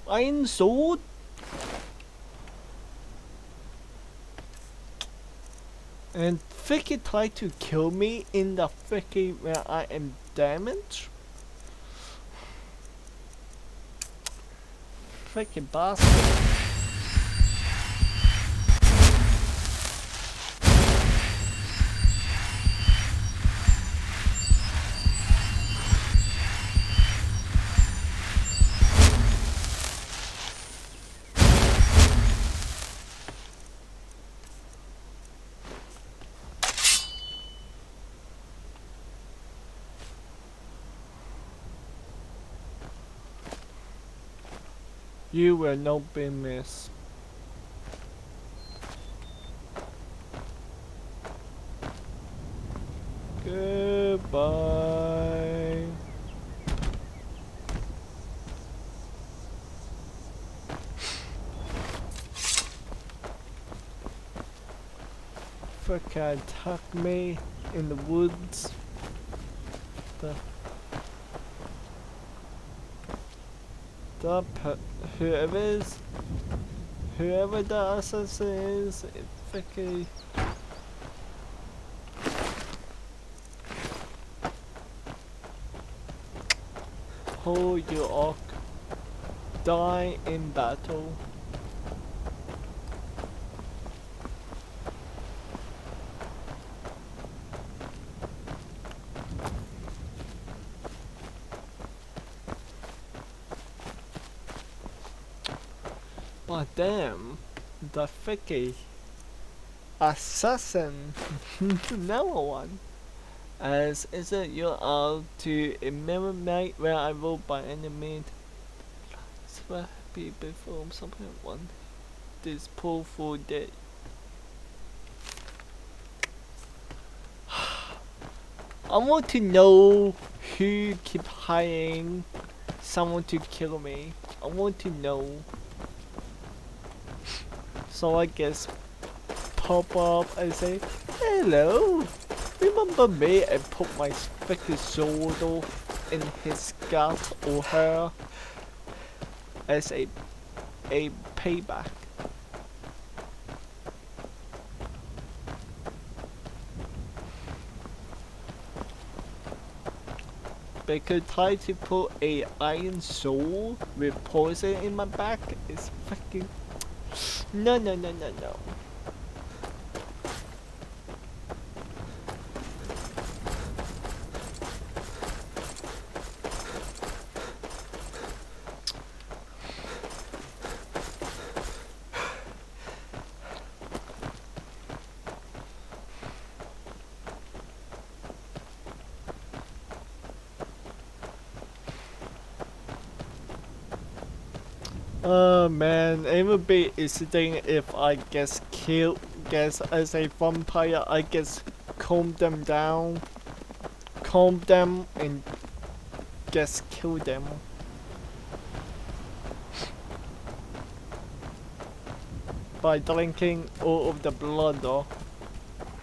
Iron sword? And freaking try to kill me in the freaking where I am damaged? Freaking bastard. You will not be missed. Goodbye. Fuck, attack me in the woods. Whoever the assassin is, it's fucking. Hold your orc. Die in battle. But damn, the freaking assassin number one. As is it you are to eliminate where I roll by enemy. Swear be before something one. This pull for dead. I want to know who keep hiring someone to kill me. I want to know. So I guess pop up and say, hello, remember me, and put my freaking sword in his gut or her as a payback. Because trying to put a iron sword with poison in my back is fucking no. Oh man, it would be interesting if I guess as a vampire, I guess calm them down, and guess kill them. By drinking all of the blood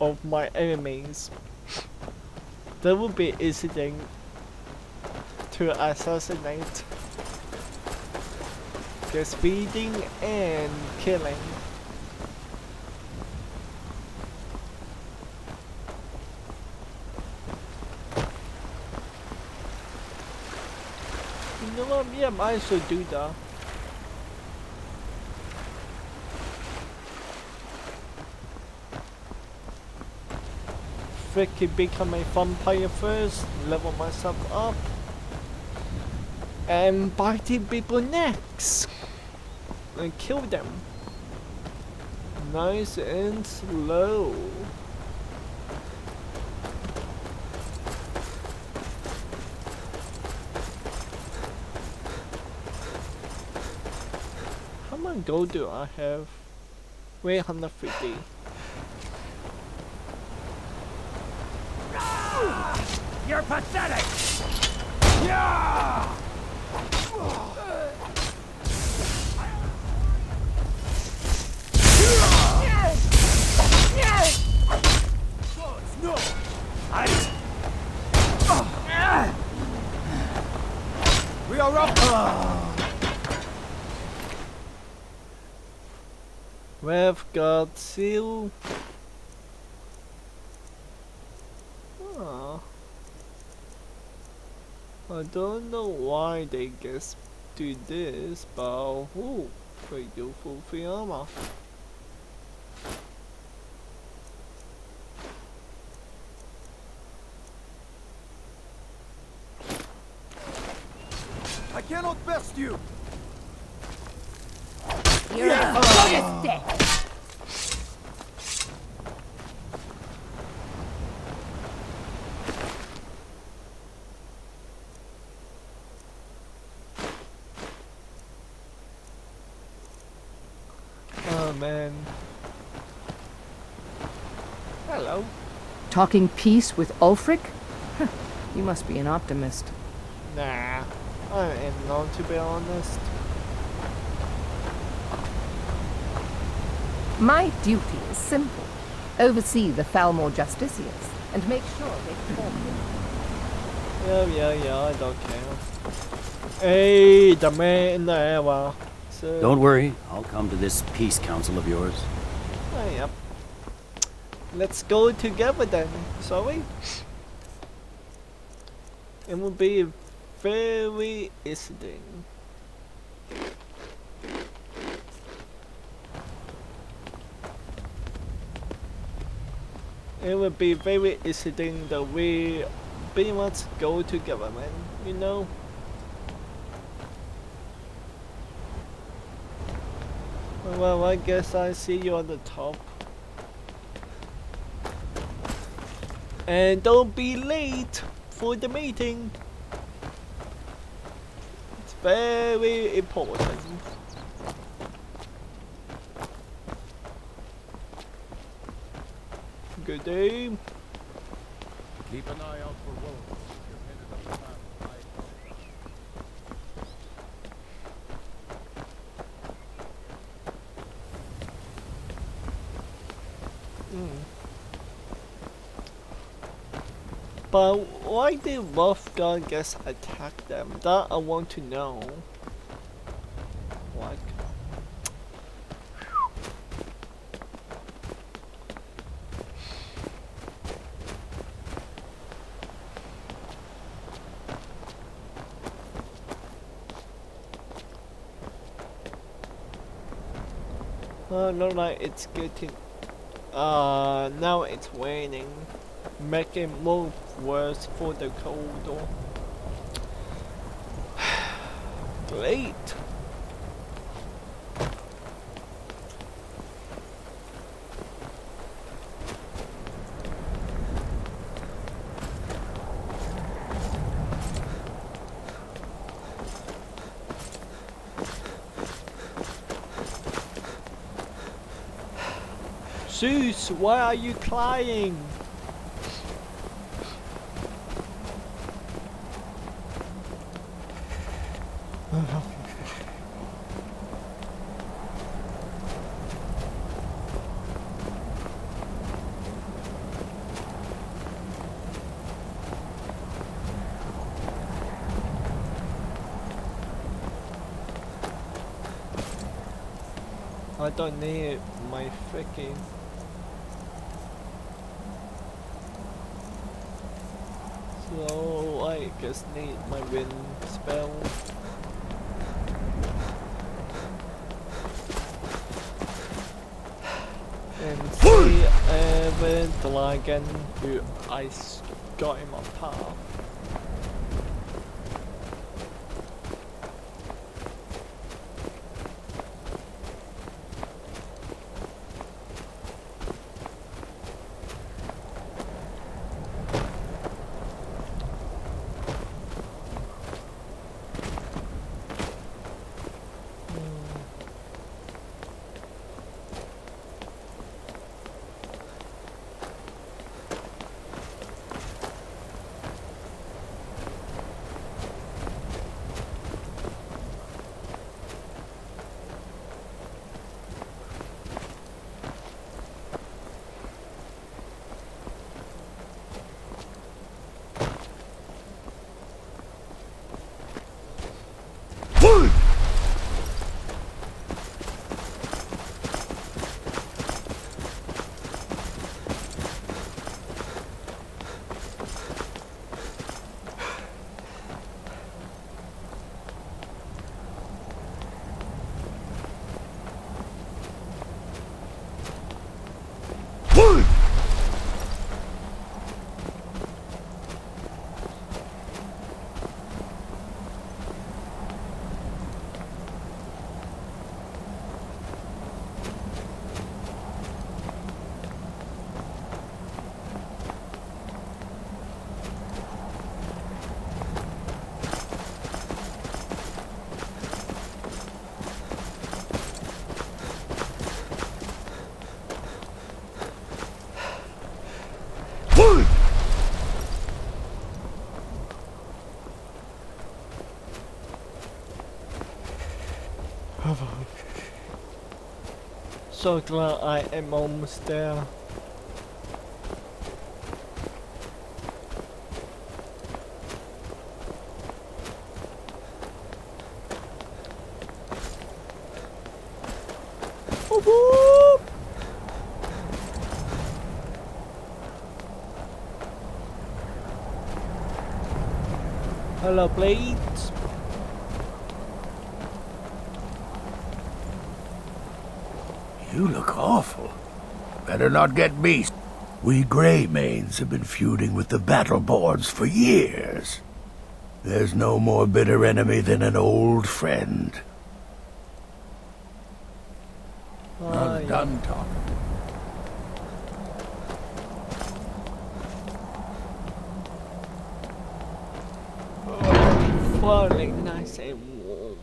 of my enemies. That would be interesting to assassinate. Just feeding and killing. You know what? Yeah, I should do that. Freaking become a vampire first, level myself up, and biting people next, and kill them. Nice and slow. How much gold do I have? 350. You're pathetic! Yeah! No! We are up! We've got seal. I don't know why they guess do this, but oh, pretty useful free armor. I cannot best you! You're as good as dead. Oh man. Hello. Talking peace with Ulfric? You must be an optimist. Nah, I am not, to be honest. My duty is simple. Oversee the Falmore Justiciars and make sure they perform. Yeah, I don't care. Hey, the man there, so Don't worry, I'll come to this peace council of yours. oh, yep. Let's go together then, shall we? It will be very interesting. It would be very interesting that we pretty much go together, man, you know? Well, I guess I see you on the top. And don't be late for the meeting. It's very important. Good day. Keep an eye out for wolves. You're headed up the path. But why did Wolfgang guys attack them? That I want to know. What? Oh, no, like it's getting. Now it's raining, making more worse for the cold. Great. Zeus, why are you crying? I don't need my freaking. So I just need my wind spell. And see the dragon who I got in my path. So glad I am almost there. Hello, blades. You look awful. Better not get beast. We Greymaids have been feuding with the Battleborns for years. There's no more bitter enemy than an old friend. I'm done talking. Finally nice and warm.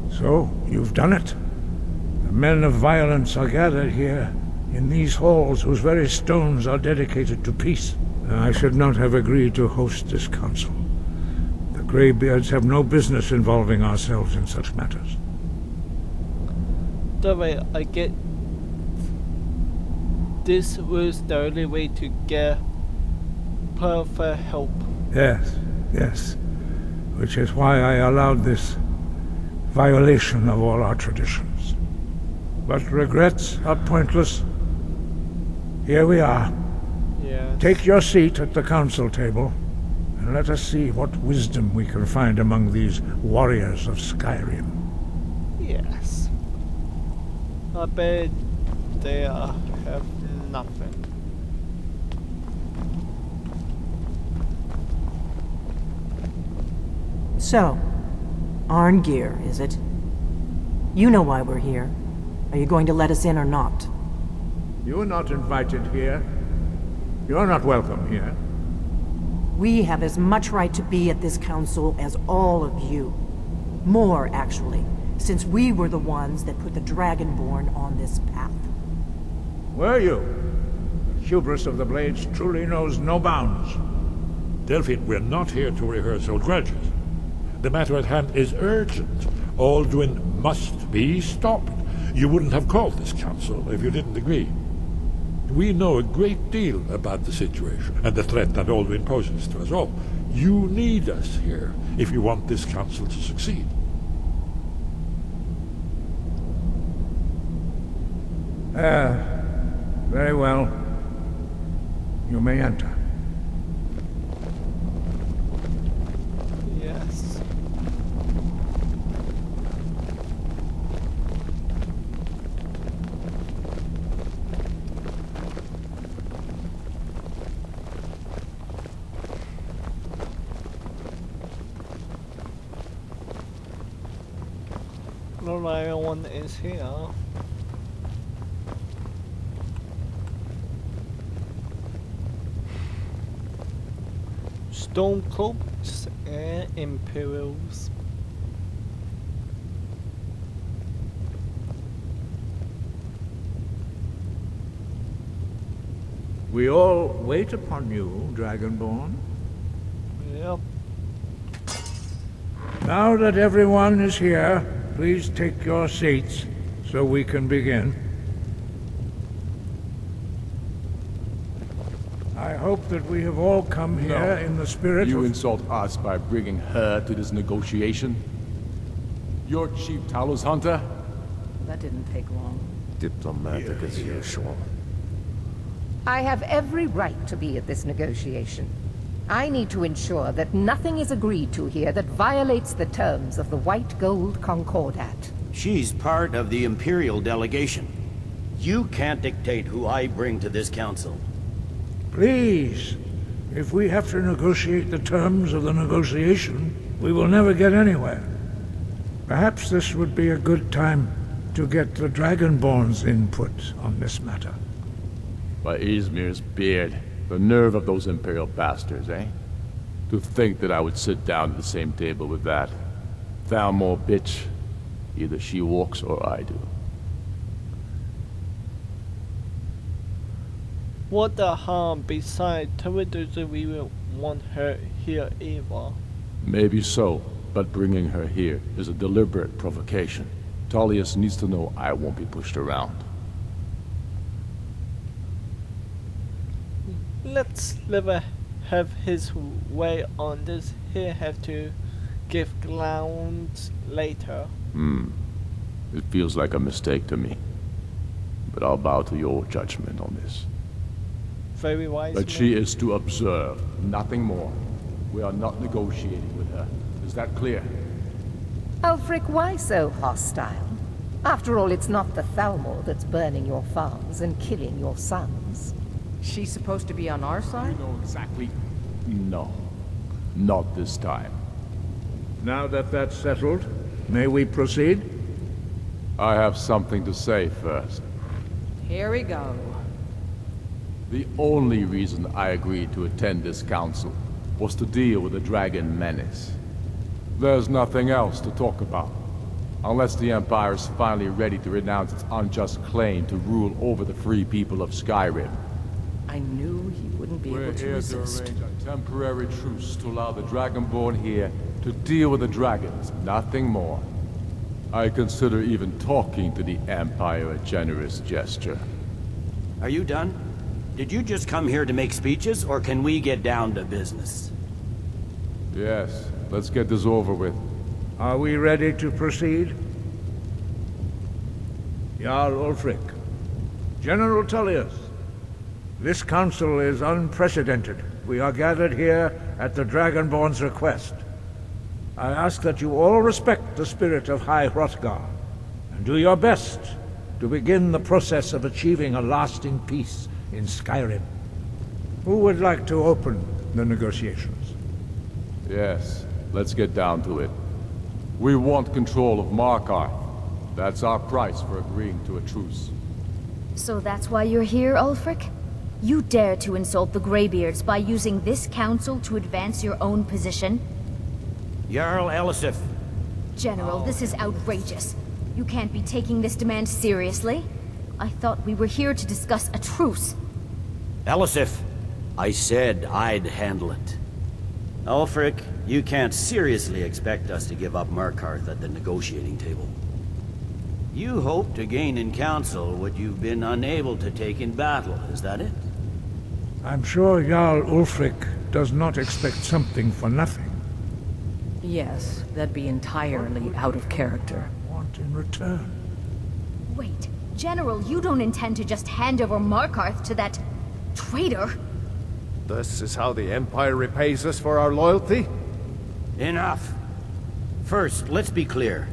So, you've done it. The men of violence are gathered here, in these halls whose very stones are dedicated to peace. I should not have agreed to host this council. The Greybeards have no business involving ourselves in such matters. The way I get this was the only way to get perfect help. Yes, yes. Which is why I allowed this violation of all our traditions. But regrets are pointless. Here we are. Yes. Take your seat at the council table, and let us see what wisdom we can find among these warriors of Skyrim. Yes. I bet they have nothing. So, Arngeir, is it? You know why we're here. Are you going to let us in or not? You're not invited here. You're not welcome here. We have as much right to be at this council as all of you. More, actually, since we were the ones that put the Dragonborn on this path. Were you? The hubris of the Blades truly knows no bounds. Delphine, we're not here to rehearse old grudges. The matter at hand is urgent. Alduin must be stopped. You wouldn't have called this council if you didn't agree. We know a great deal about the situation and the threat that Alduin poses to us all. You need us here if you want this council to succeed. Very well. You may enter. Yes. Lord Iron is here. Stormcloaks and Imperials. We all wait upon you, Dragonborn. Yep. Now that everyone is here, please take your seats so we can begin. I hope that we have all come here in the spirit You of... insult us by bringing her to this negotiation? You're Chief Talos Hunter? That didn't take long. Diplomatic as usual. I have every right to be at this negotiation. I need to ensure that nothing is agreed to here that violates the terms of the White Gold Concordat. She's part of the Imperial delegation. You can't dictate who I bring to this council. Please, if we have to negotiate the terms of the negotiation, we will never get anywhere. Perhaps this would be a good time to get the Dragonborn's input on this matter. By Izmir's beard, the nerve of those Imperial bastards, eh? To think that I would sit down at the same table with that Thalmor bitch. Either she walks or I do. What the harm besides Twitter we will want her here either. Maybe so, but bringing her here is a deliberate provocation. Tullius needs to know I won't be pushed around. Let's never have his way on this. He'll have to give grounds later. It feels like a mistake to me. But I'll bow to your judgment on this. Very wise. But she is to observe, nothing more. We are not negotiating with her. Is that clear? Ulfric, why so hostile? After all, it's not the Thalmor that's burning your farms and killing your sons. She's supposed to be on our side? You know exactly. No. Not this time. Now that that's settled, may we proceed? I have something to say first. Here we go. The only reason I agreed to attend this council was to deal with the dragon menace. There's nothing else to talk about. Unless the Empire is finally ready to renounce its unjust claim to rule over the free people of Skyrim. I knew he wouldn't be able to We're here to resist. arrange a temporary truce to allow the Dragonborn here to deal with the dragons, nothing more. I consider even talking to the Empire a generous gesture. Are you done? Did you just come here to make speeches, or can we get down to business? Yes, let's get this over with. Are we ready to proceed? Jarl Ulfric, General Tullius, this council is unprecedented. We are gathered here at the Dragonborn's request. I ask that you all respect the spirit of High Hrothgar, and do your best to begin the process of achieving a lasting peace in Skyrim. Who would like to open the negotiations? Yes, let's get down to it. We want control of Markarth. That's our price for agreeing to a truce. So that's why you're here, Ulfric? You dare to insult the Greybeards by using this council to advance your own position? Jarl Elisif. General, this is outrageous. You can't be taking this demand seriously. I thought we were here to discuss a truce. Elisif, I said I'd handle it. Ulfric, you can't seriously expect us to give up Markarth at the negotiating table. You hope to gain in council what you've been unable to take in battle, is that it? I'm sure Jarl Ulfric does not expect something for nothing. Yes, that'd be entirely out of character. Want in return? Wait, General, you don't intend to just hand over Markarth to that traitor? This is how the Empire repays us for our loyalty? Enough. First, let's be clear.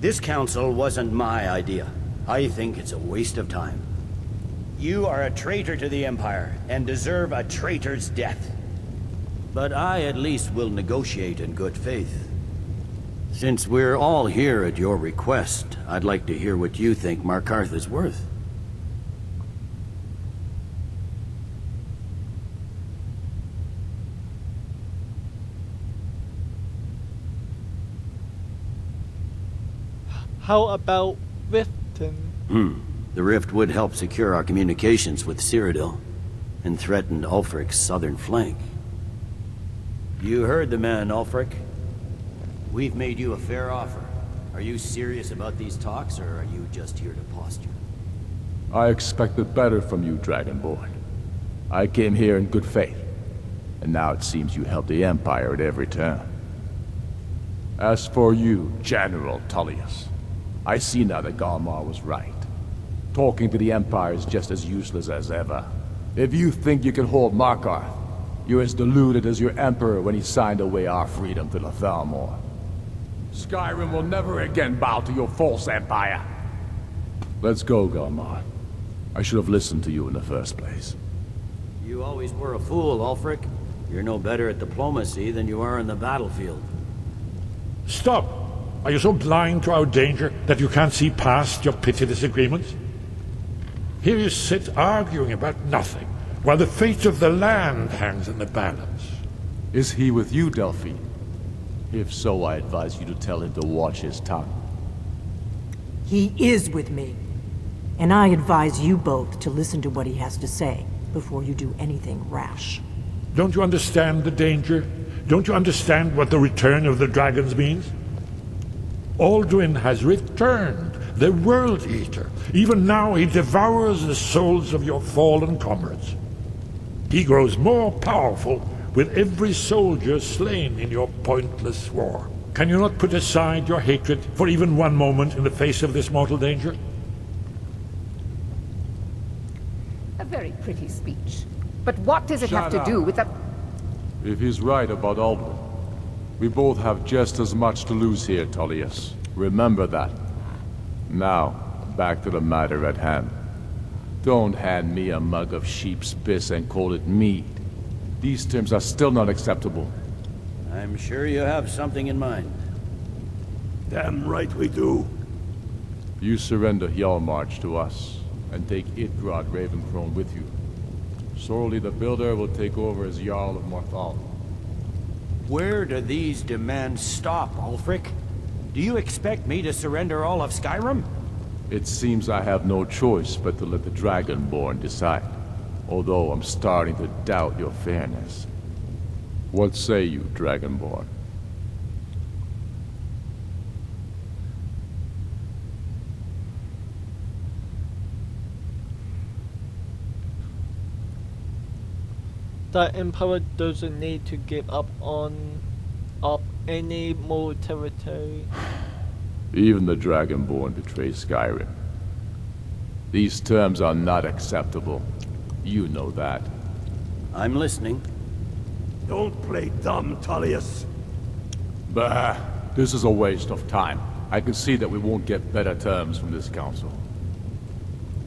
This council wasn't my idea. I think it's a waste of time. You are a traitor to the Empire, and deserve a traitor's death. But I at least will negotiate in good faith. Since we're all here at your request, I'd like to hear what you think Markarth is worth. How about Riften? The rift would help secure our communications with Cyrodiil, and threatened Ulfric's southern flank. You heard the man, Ulfric. We've made you a fair offer. Are you serious about these talks, or are you just here to posture? I expected better from you, Dragonborn. I came here in good faith, and now it seems you help the Empire at every turn. As for you, General Tullius, I see now that Galmar was right. Talking to the Empire is just as useless as ever. If you think you can hold Markarth, you're as deluded as your Emperor when he signed away our freedom to the Thalmor. Skyrim will never again bow to your false empire. Let's go, Galmar. I should have listened to you in the first place. You always were a fool, Ulfric. You're no better at diplomacy than you are in the battlefield. Stop! Are you so blind to our danger that you can't see past your petty disagreements? Here you sit arguing about nothing, while the fate of the land hangs in the balance. Is he with you, Delphine? If so, I advise you to tell him to watch his tongue. He is with me. And I advise you both to listen to what he has to say before you do anything rash. Don't you understand the danger? Don't you understand what the return of the dragons means? Alduin has returned, the World Eater. Even now he devours the souls of your fallen comrades. He grows more powerful with every soldier slain in your pointless war. Can you not put aside your hatred for even one moment in the face of this mortal danger? A very pretty speech. But what does it have to do with the... If he's right about Alduin, we both have just as much to lose here, Tullius. Remember that. Now, back to the matter at hand. Don't hand me a mug of sheep's piss and call it mead. These terms are still not acceptable. I'm sure you have something in mind. Damn right we do. You surrender Hjalmarch to us, and take Idgrod Ravencrone with you. Sorli the Builder will take over as Jarl of Morthal. Where do these demands stop, Ulfric? Do you expect me to surrender all of Skyrim? It seems I have no choice but to let the Dragonborn decide. Although I'm starting to doubt your fairness. What say you, Dragonborn? The Empire doesn't need to give up any more territory. Even the Dragonborn betray Skyrim. These terms are not acceptable. You know that. I'm listening. Don't play dumb, Tullius. Bah, this is a waste of time. I can see that we won't get better terms from this council.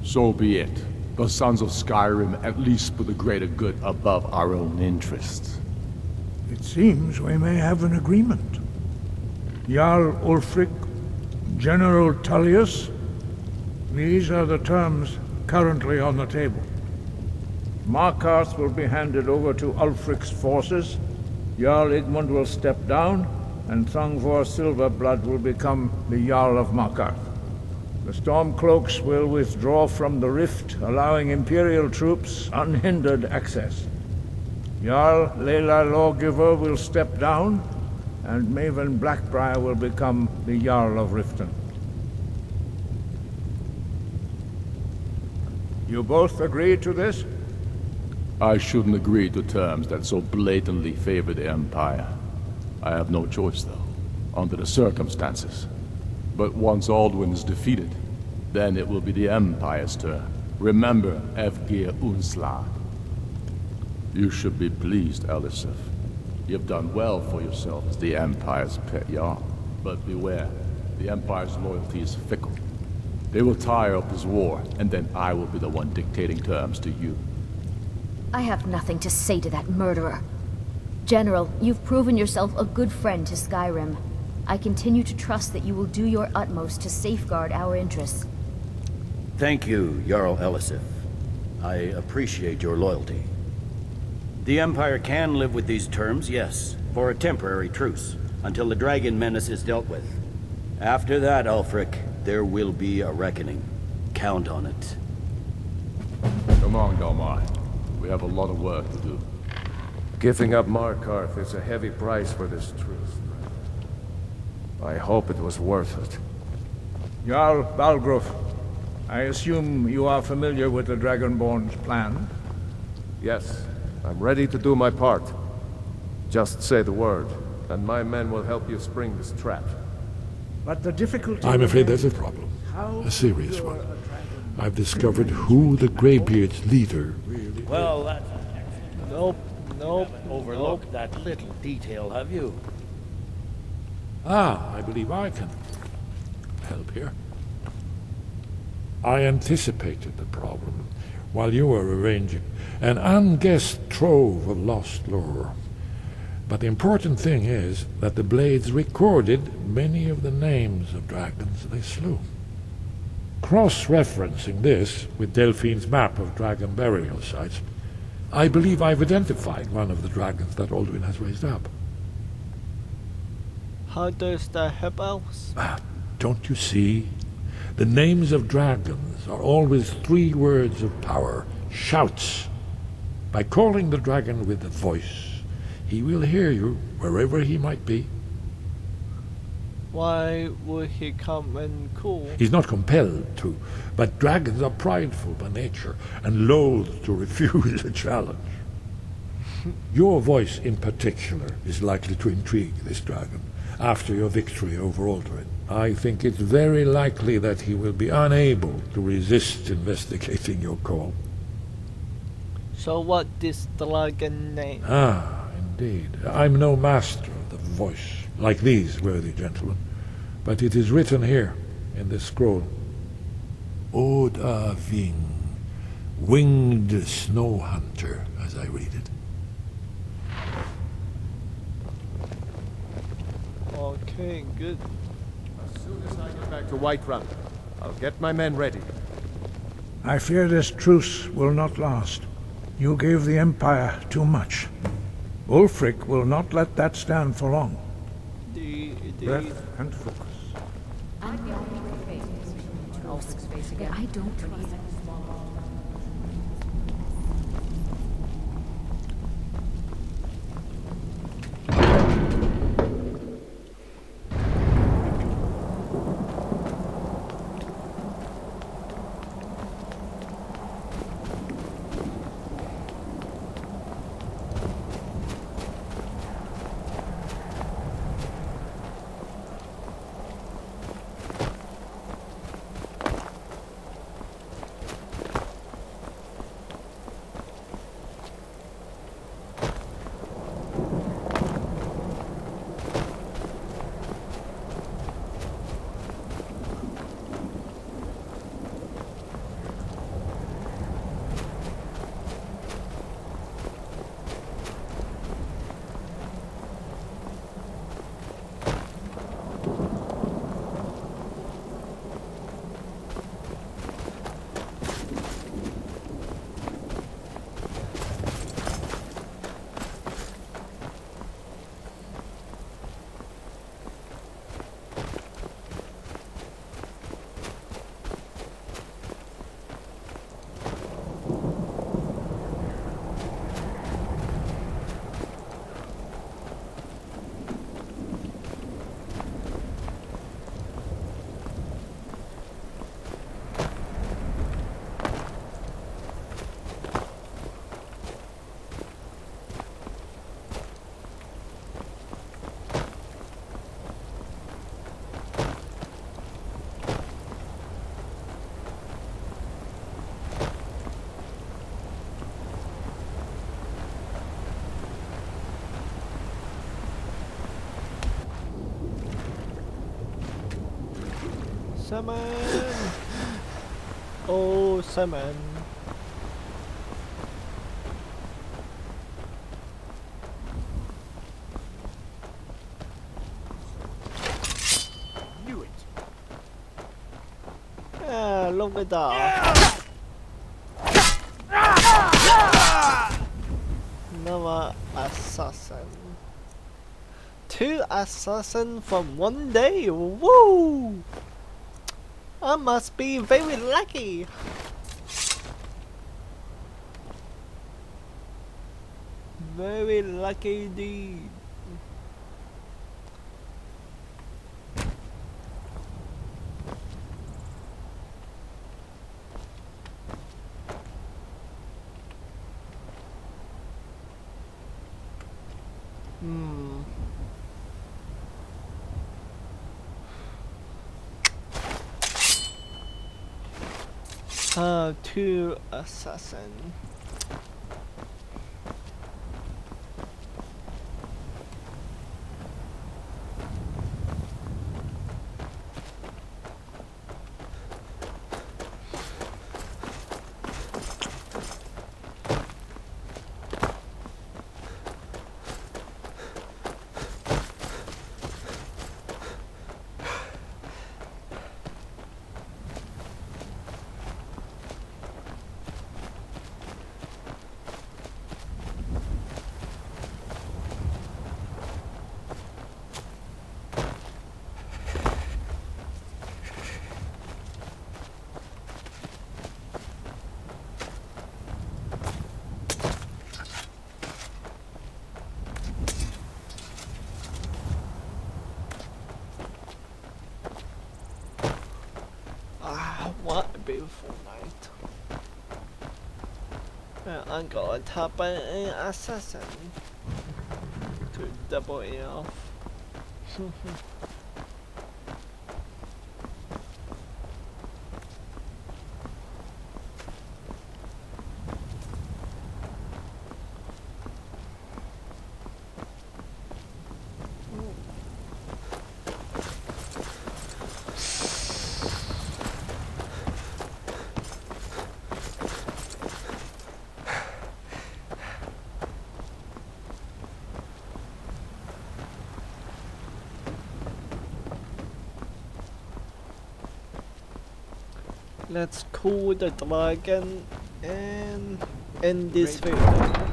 So be it. The Sons of Skyrim at least put the greater good above our own interests. It seems we may have an agreement. Jarl Ulfric, General Tullius, these are the terms currently on the table. Markarth will be handed over to Ulfric's forces, Jarl Igmund will step down, and Thangvor Silverblood will become the Jarl of Markarth. The Stormcloaks will withdraw from the rift, allowing Imperial troops unhindered access. Jarl Leila Lawgiver will step down, and Maven Blackbriar will become the Jarl of Riften. You both agree to this? I shouldn't agree to terms that so blatantly favor the Empire. I have no choice, though, under the circumstances. But once Alduin is defeated, then it will be the Empire's turn. Remember Evgir Unslag. You should be pleased, Elisif. You've done well for yourself as the Empire's pet Jarl. But beware, the Empire's loyalty is fickle. They will tire of this war, and then I will be the one dictating terms to you. I have nothing to say to that murderer. General, you've proven yourself a good friend to Skyrim. I continue to trust that you will do your utmost to safeguard our interests. Thank you, Jarl Elisif. I appreciate your loyalty. The Empire can live with these terms, yes, for a temporary truce, until the dragon menace is dealt with. After that, Ulfric, there will be a reckoning. Count on it. Come on, Galmar. We have a lot of work to do. Giving up Markarth is a heavy price for this truth. I hope it was worth it. Jarl Balgruf, I assume you are familiar with the Dragonborn's plan? Yes, I'm ready to do my part. Just say the word, and my men will help you spring this trap. But the difficulty... I'm afraid there's a problem. A serious one. I've discovered who the Greybeard's leader really is. Well, that's... Nope. Overlooked that little detail, have you? I believe I can help here. I anticipated the problem while you were arranging an unguessed trove of lost lore. But the important thing is that the Blades recorded many of the names of dragons they slew. Cross-referencing this with Delphine's map of dragon burial sites, I believe I've identified one of the dragons that Alduin has raised up. How does that help us? Don't you see? The names of dragons are always 3 words of power, shouts. By calling the dragon with a voice, he will hear you wherever he might be. Why would he come and call? He's not compelled to, but dragons are prideful by nature and loath to refuse a challenge. Your voice in particular is likely to intrigue this dragon after your victory over Alduin. I think it's very likely that he will be unable to resist investigating your call. So what is the dragon name? Indeed. I'm no master of the voice, like these worthy gentlemen, but it is written here in this scroll. Oda Ving, winged snow hunter, as I read it. Okay, good. As soon as I get back to Whiterun, I'll get my men ready. I fear this truce will not last. You gave the Empire too much. Ulfric will not let that stand for long. Breath and focus. I don't trust. Salmon! Oh, salmon. Knew it. Ah, look at that. Another assassin. 2 assassins from one day. Woo! I must be very lucky. Very lucky indeed. Hmm. 2 assassin. What a beautiful night. I'm gonna tap an assassin to double it off. Let's cool the dragon and end this video.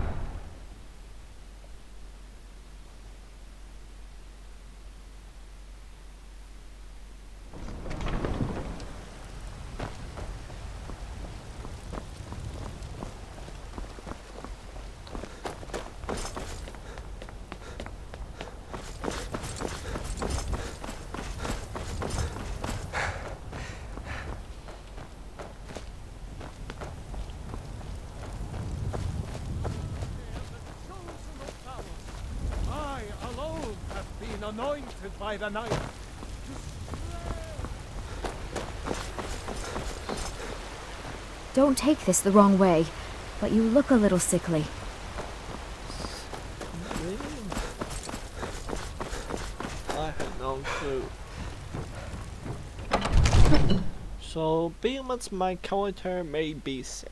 I alone have been anointed by the night. Don't take this the wrong way, but you look a little sickly. I have no clue. So, being much my character may be sick.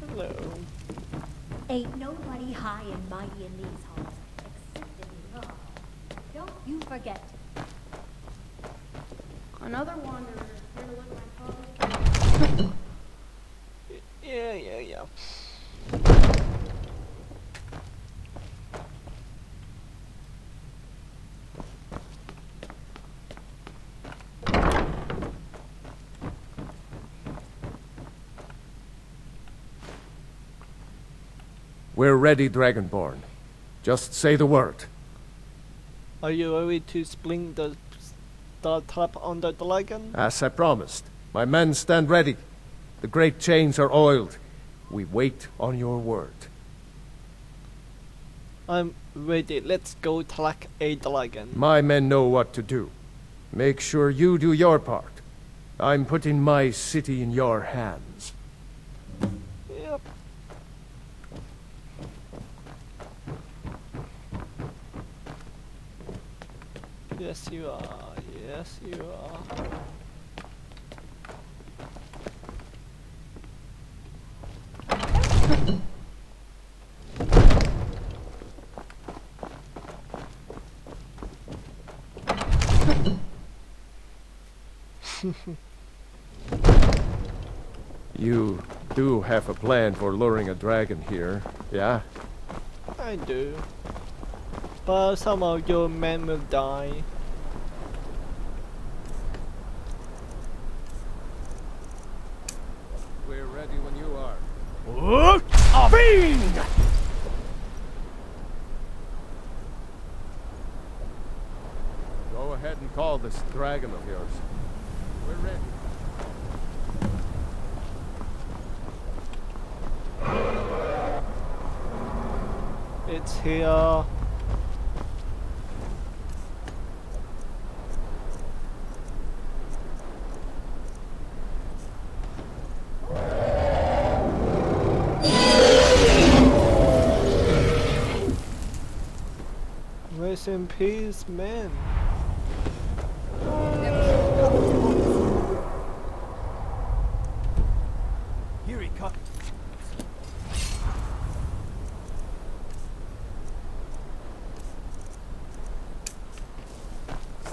Hello. Ain't nobody high and mighty in these halls, except in love. Don't you forget. Another wanderer here to look at my father's. Yeah. We're ready, Dragonborn. Just say the word. Are you ready to spring the trap on the dragon? As I promised, my men stand ready. The great chains are oiled. We wait on your word. I'm ready. Let's go track a dragon. My men know what to do. Make sure you do your part. I'm putting my city in your hands. Yep. Yes, you are. Yes, you are. You do have a plan for luring a dragon here, yeah? I do. But some of your men will die. We're ready when you are. Fiend! Go ahead and call this dragon of yours. We're ready. It's here. Rest in peace, man. Here he comes.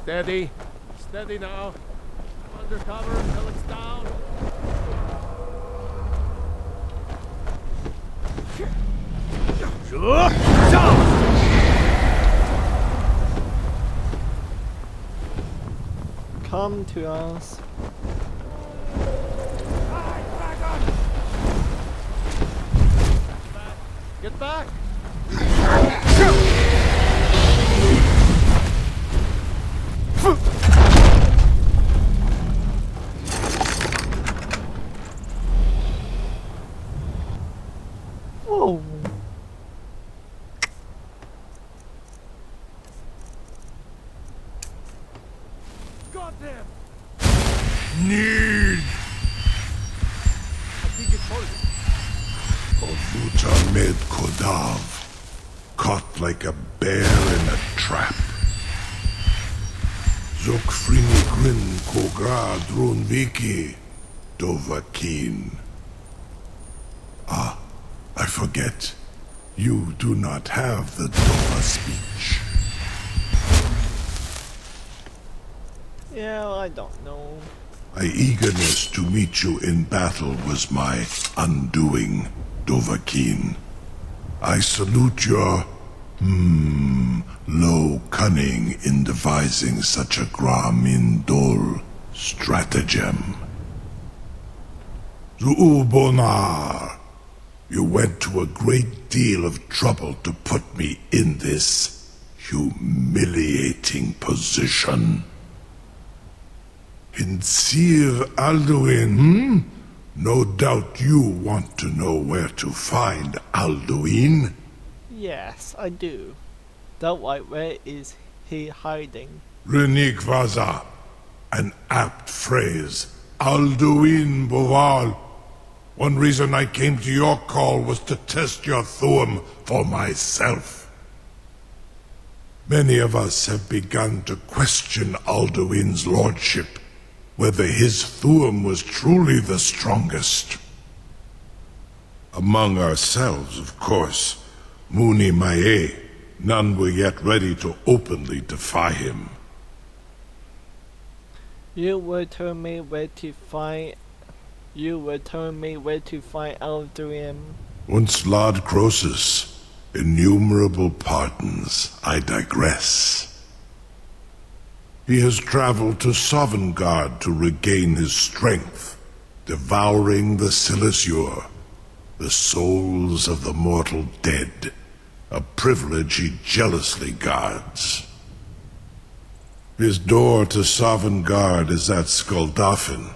Steady. Steady now. Undercover until it's down. Come to us. Get back! Whoa. Goddamn! Need I think it's holding. Ovuta med Kodav, caught like a bear in a trap. Zokfrini Grin Kogra Drunviki, Dovakin. Ah, I forget. You do not have the Dova speech. Yeah, I don't know. My eagerness to meet you in battle was my undoing, Dovahkiin. I salute your, low cunning in devising such a Gramin Dol stratagem. Zuubonar, you went to a great deal of trouble to put me in this humiliating position. Hinsir Alduin, No doubt you want to know where to find Alduin? Yes, I do. That white, where is he hiding? Renik Vaza, an apt phrase. Alduin Boval. One reason I came to your call was to test your Thuum for myself. Many of us have begun to question Alduin's lordship, whether his Thuum was truly the strongest. Among ourselves, of course, Muni Mae, none were yet ready to openly defy him. You will tell me where to find Alduin. Once Lord Croesus, innumerable pardons, I digress. He has traveled to Sovngarde to regain his strength, devouring the Silesur, the souls of the mortal dead, a privilege he jealously guards. His door to Sovngarde is at Skuldafn,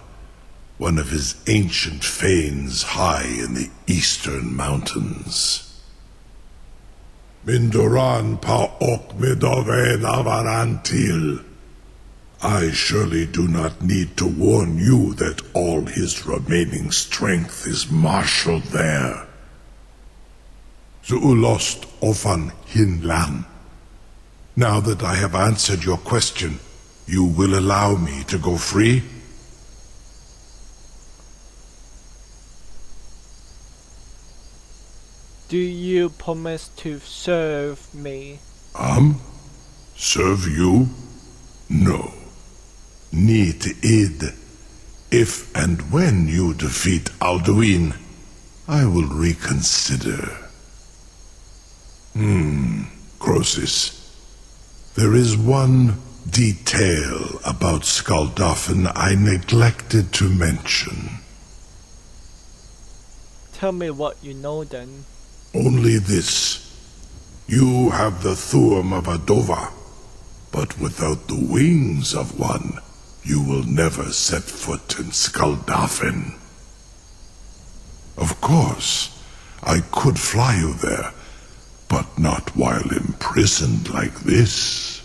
one of his ancient fanes high in the eastern mountains. Mindoran pa ok midove navarantil. I surely do not need to warn you that all his remaining strength is marshaled there. Zuulost ofan hinlan. Now that I have answered your question, you will allow me to go free? Do you promise to serve me? Serve you? No. Need id. If and when you defeat Alduin, I will reconsider. Croesus. There is one detail about Skaldafn I neglected to mention. Tell me what you know then. Only this. You have the thumb of a dova, but without the wings of one, you will never set foot in Skaldafn. Of course, I could fly you there, but not while imprisoned like this.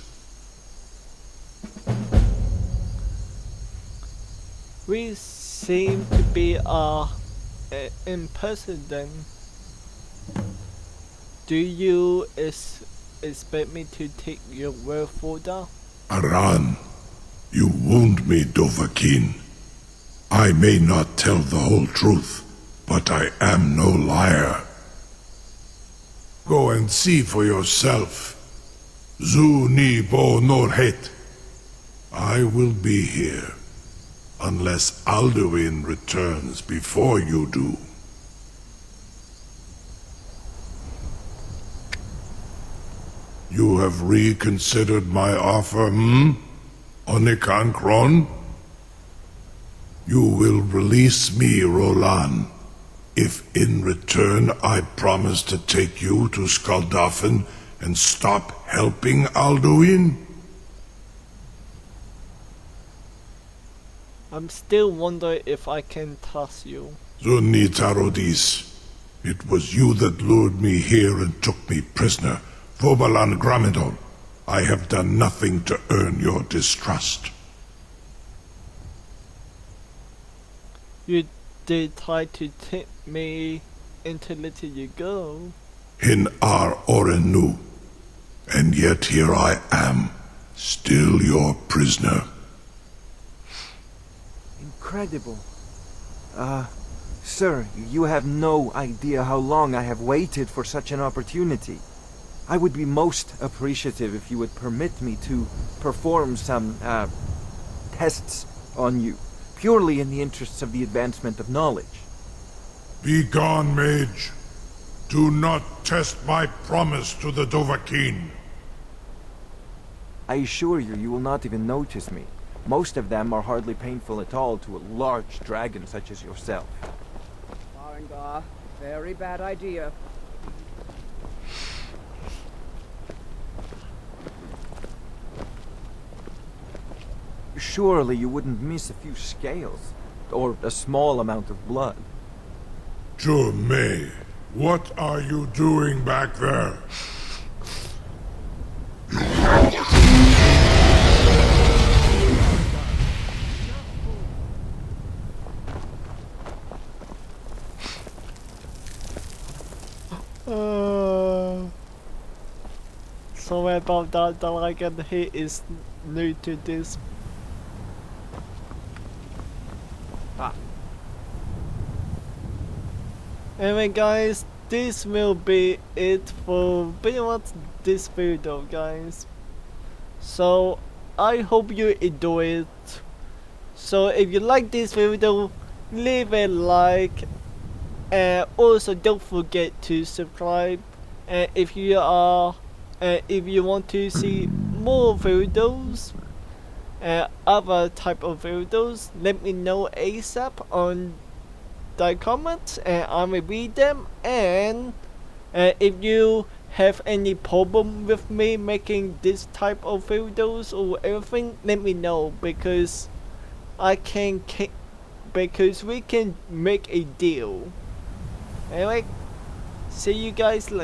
We seem to be in person then. Do you expect me to take your word for that? Aran, you wound me, Dovahkiin. I may not tell the whole truth, but I am no liar. Go and see for yourself. Zu ni bo norhet. I will be here, unless Alduin returns before you do. You have reconsidered my offer, Onikan Kron? You will release me, Rolan, if in return I promise to take you to Skaldafn and stop helping Alduin? I'm still wondering if I can trust you. Zuni Tarodis, it was you that lured me here and took me prisoner. Vobalan Gramidon, I have done nothing to earn your distrust. You did try to tip me into letting you go. In Ar Orenu, and yet here I am, still your prisoner. Incredible. Sir, you have no idea how long I have waited for such an opportunity. I would be most appreciative if you would permit me to perform some, tests on you, purely in the interests of the advancement of knowledge. Be gone, mage. Do not test my promise to the Dovahkiin. I assure you, you will not even notice me. Most of them are hardly painful at all to a large dragon such as yourself. Farengar, very bad idea. Surely you wouldn't miss a few scales, or a small amount of blood. May, what are you doing back there? Sorry about that, the dragon here is new to this. Anyway guys, this will be it for pretty much this video guys. So I hope you enjoy it. So if you like this video, leave a like, and also don't forget to subscribe. And if you want to see more videos and other type of videos, let me know ASAP on the comments and I will read them. And if you have any problem with me making this type of videos or everything, let me know, because we can make a deal. Anyway, see you guys later.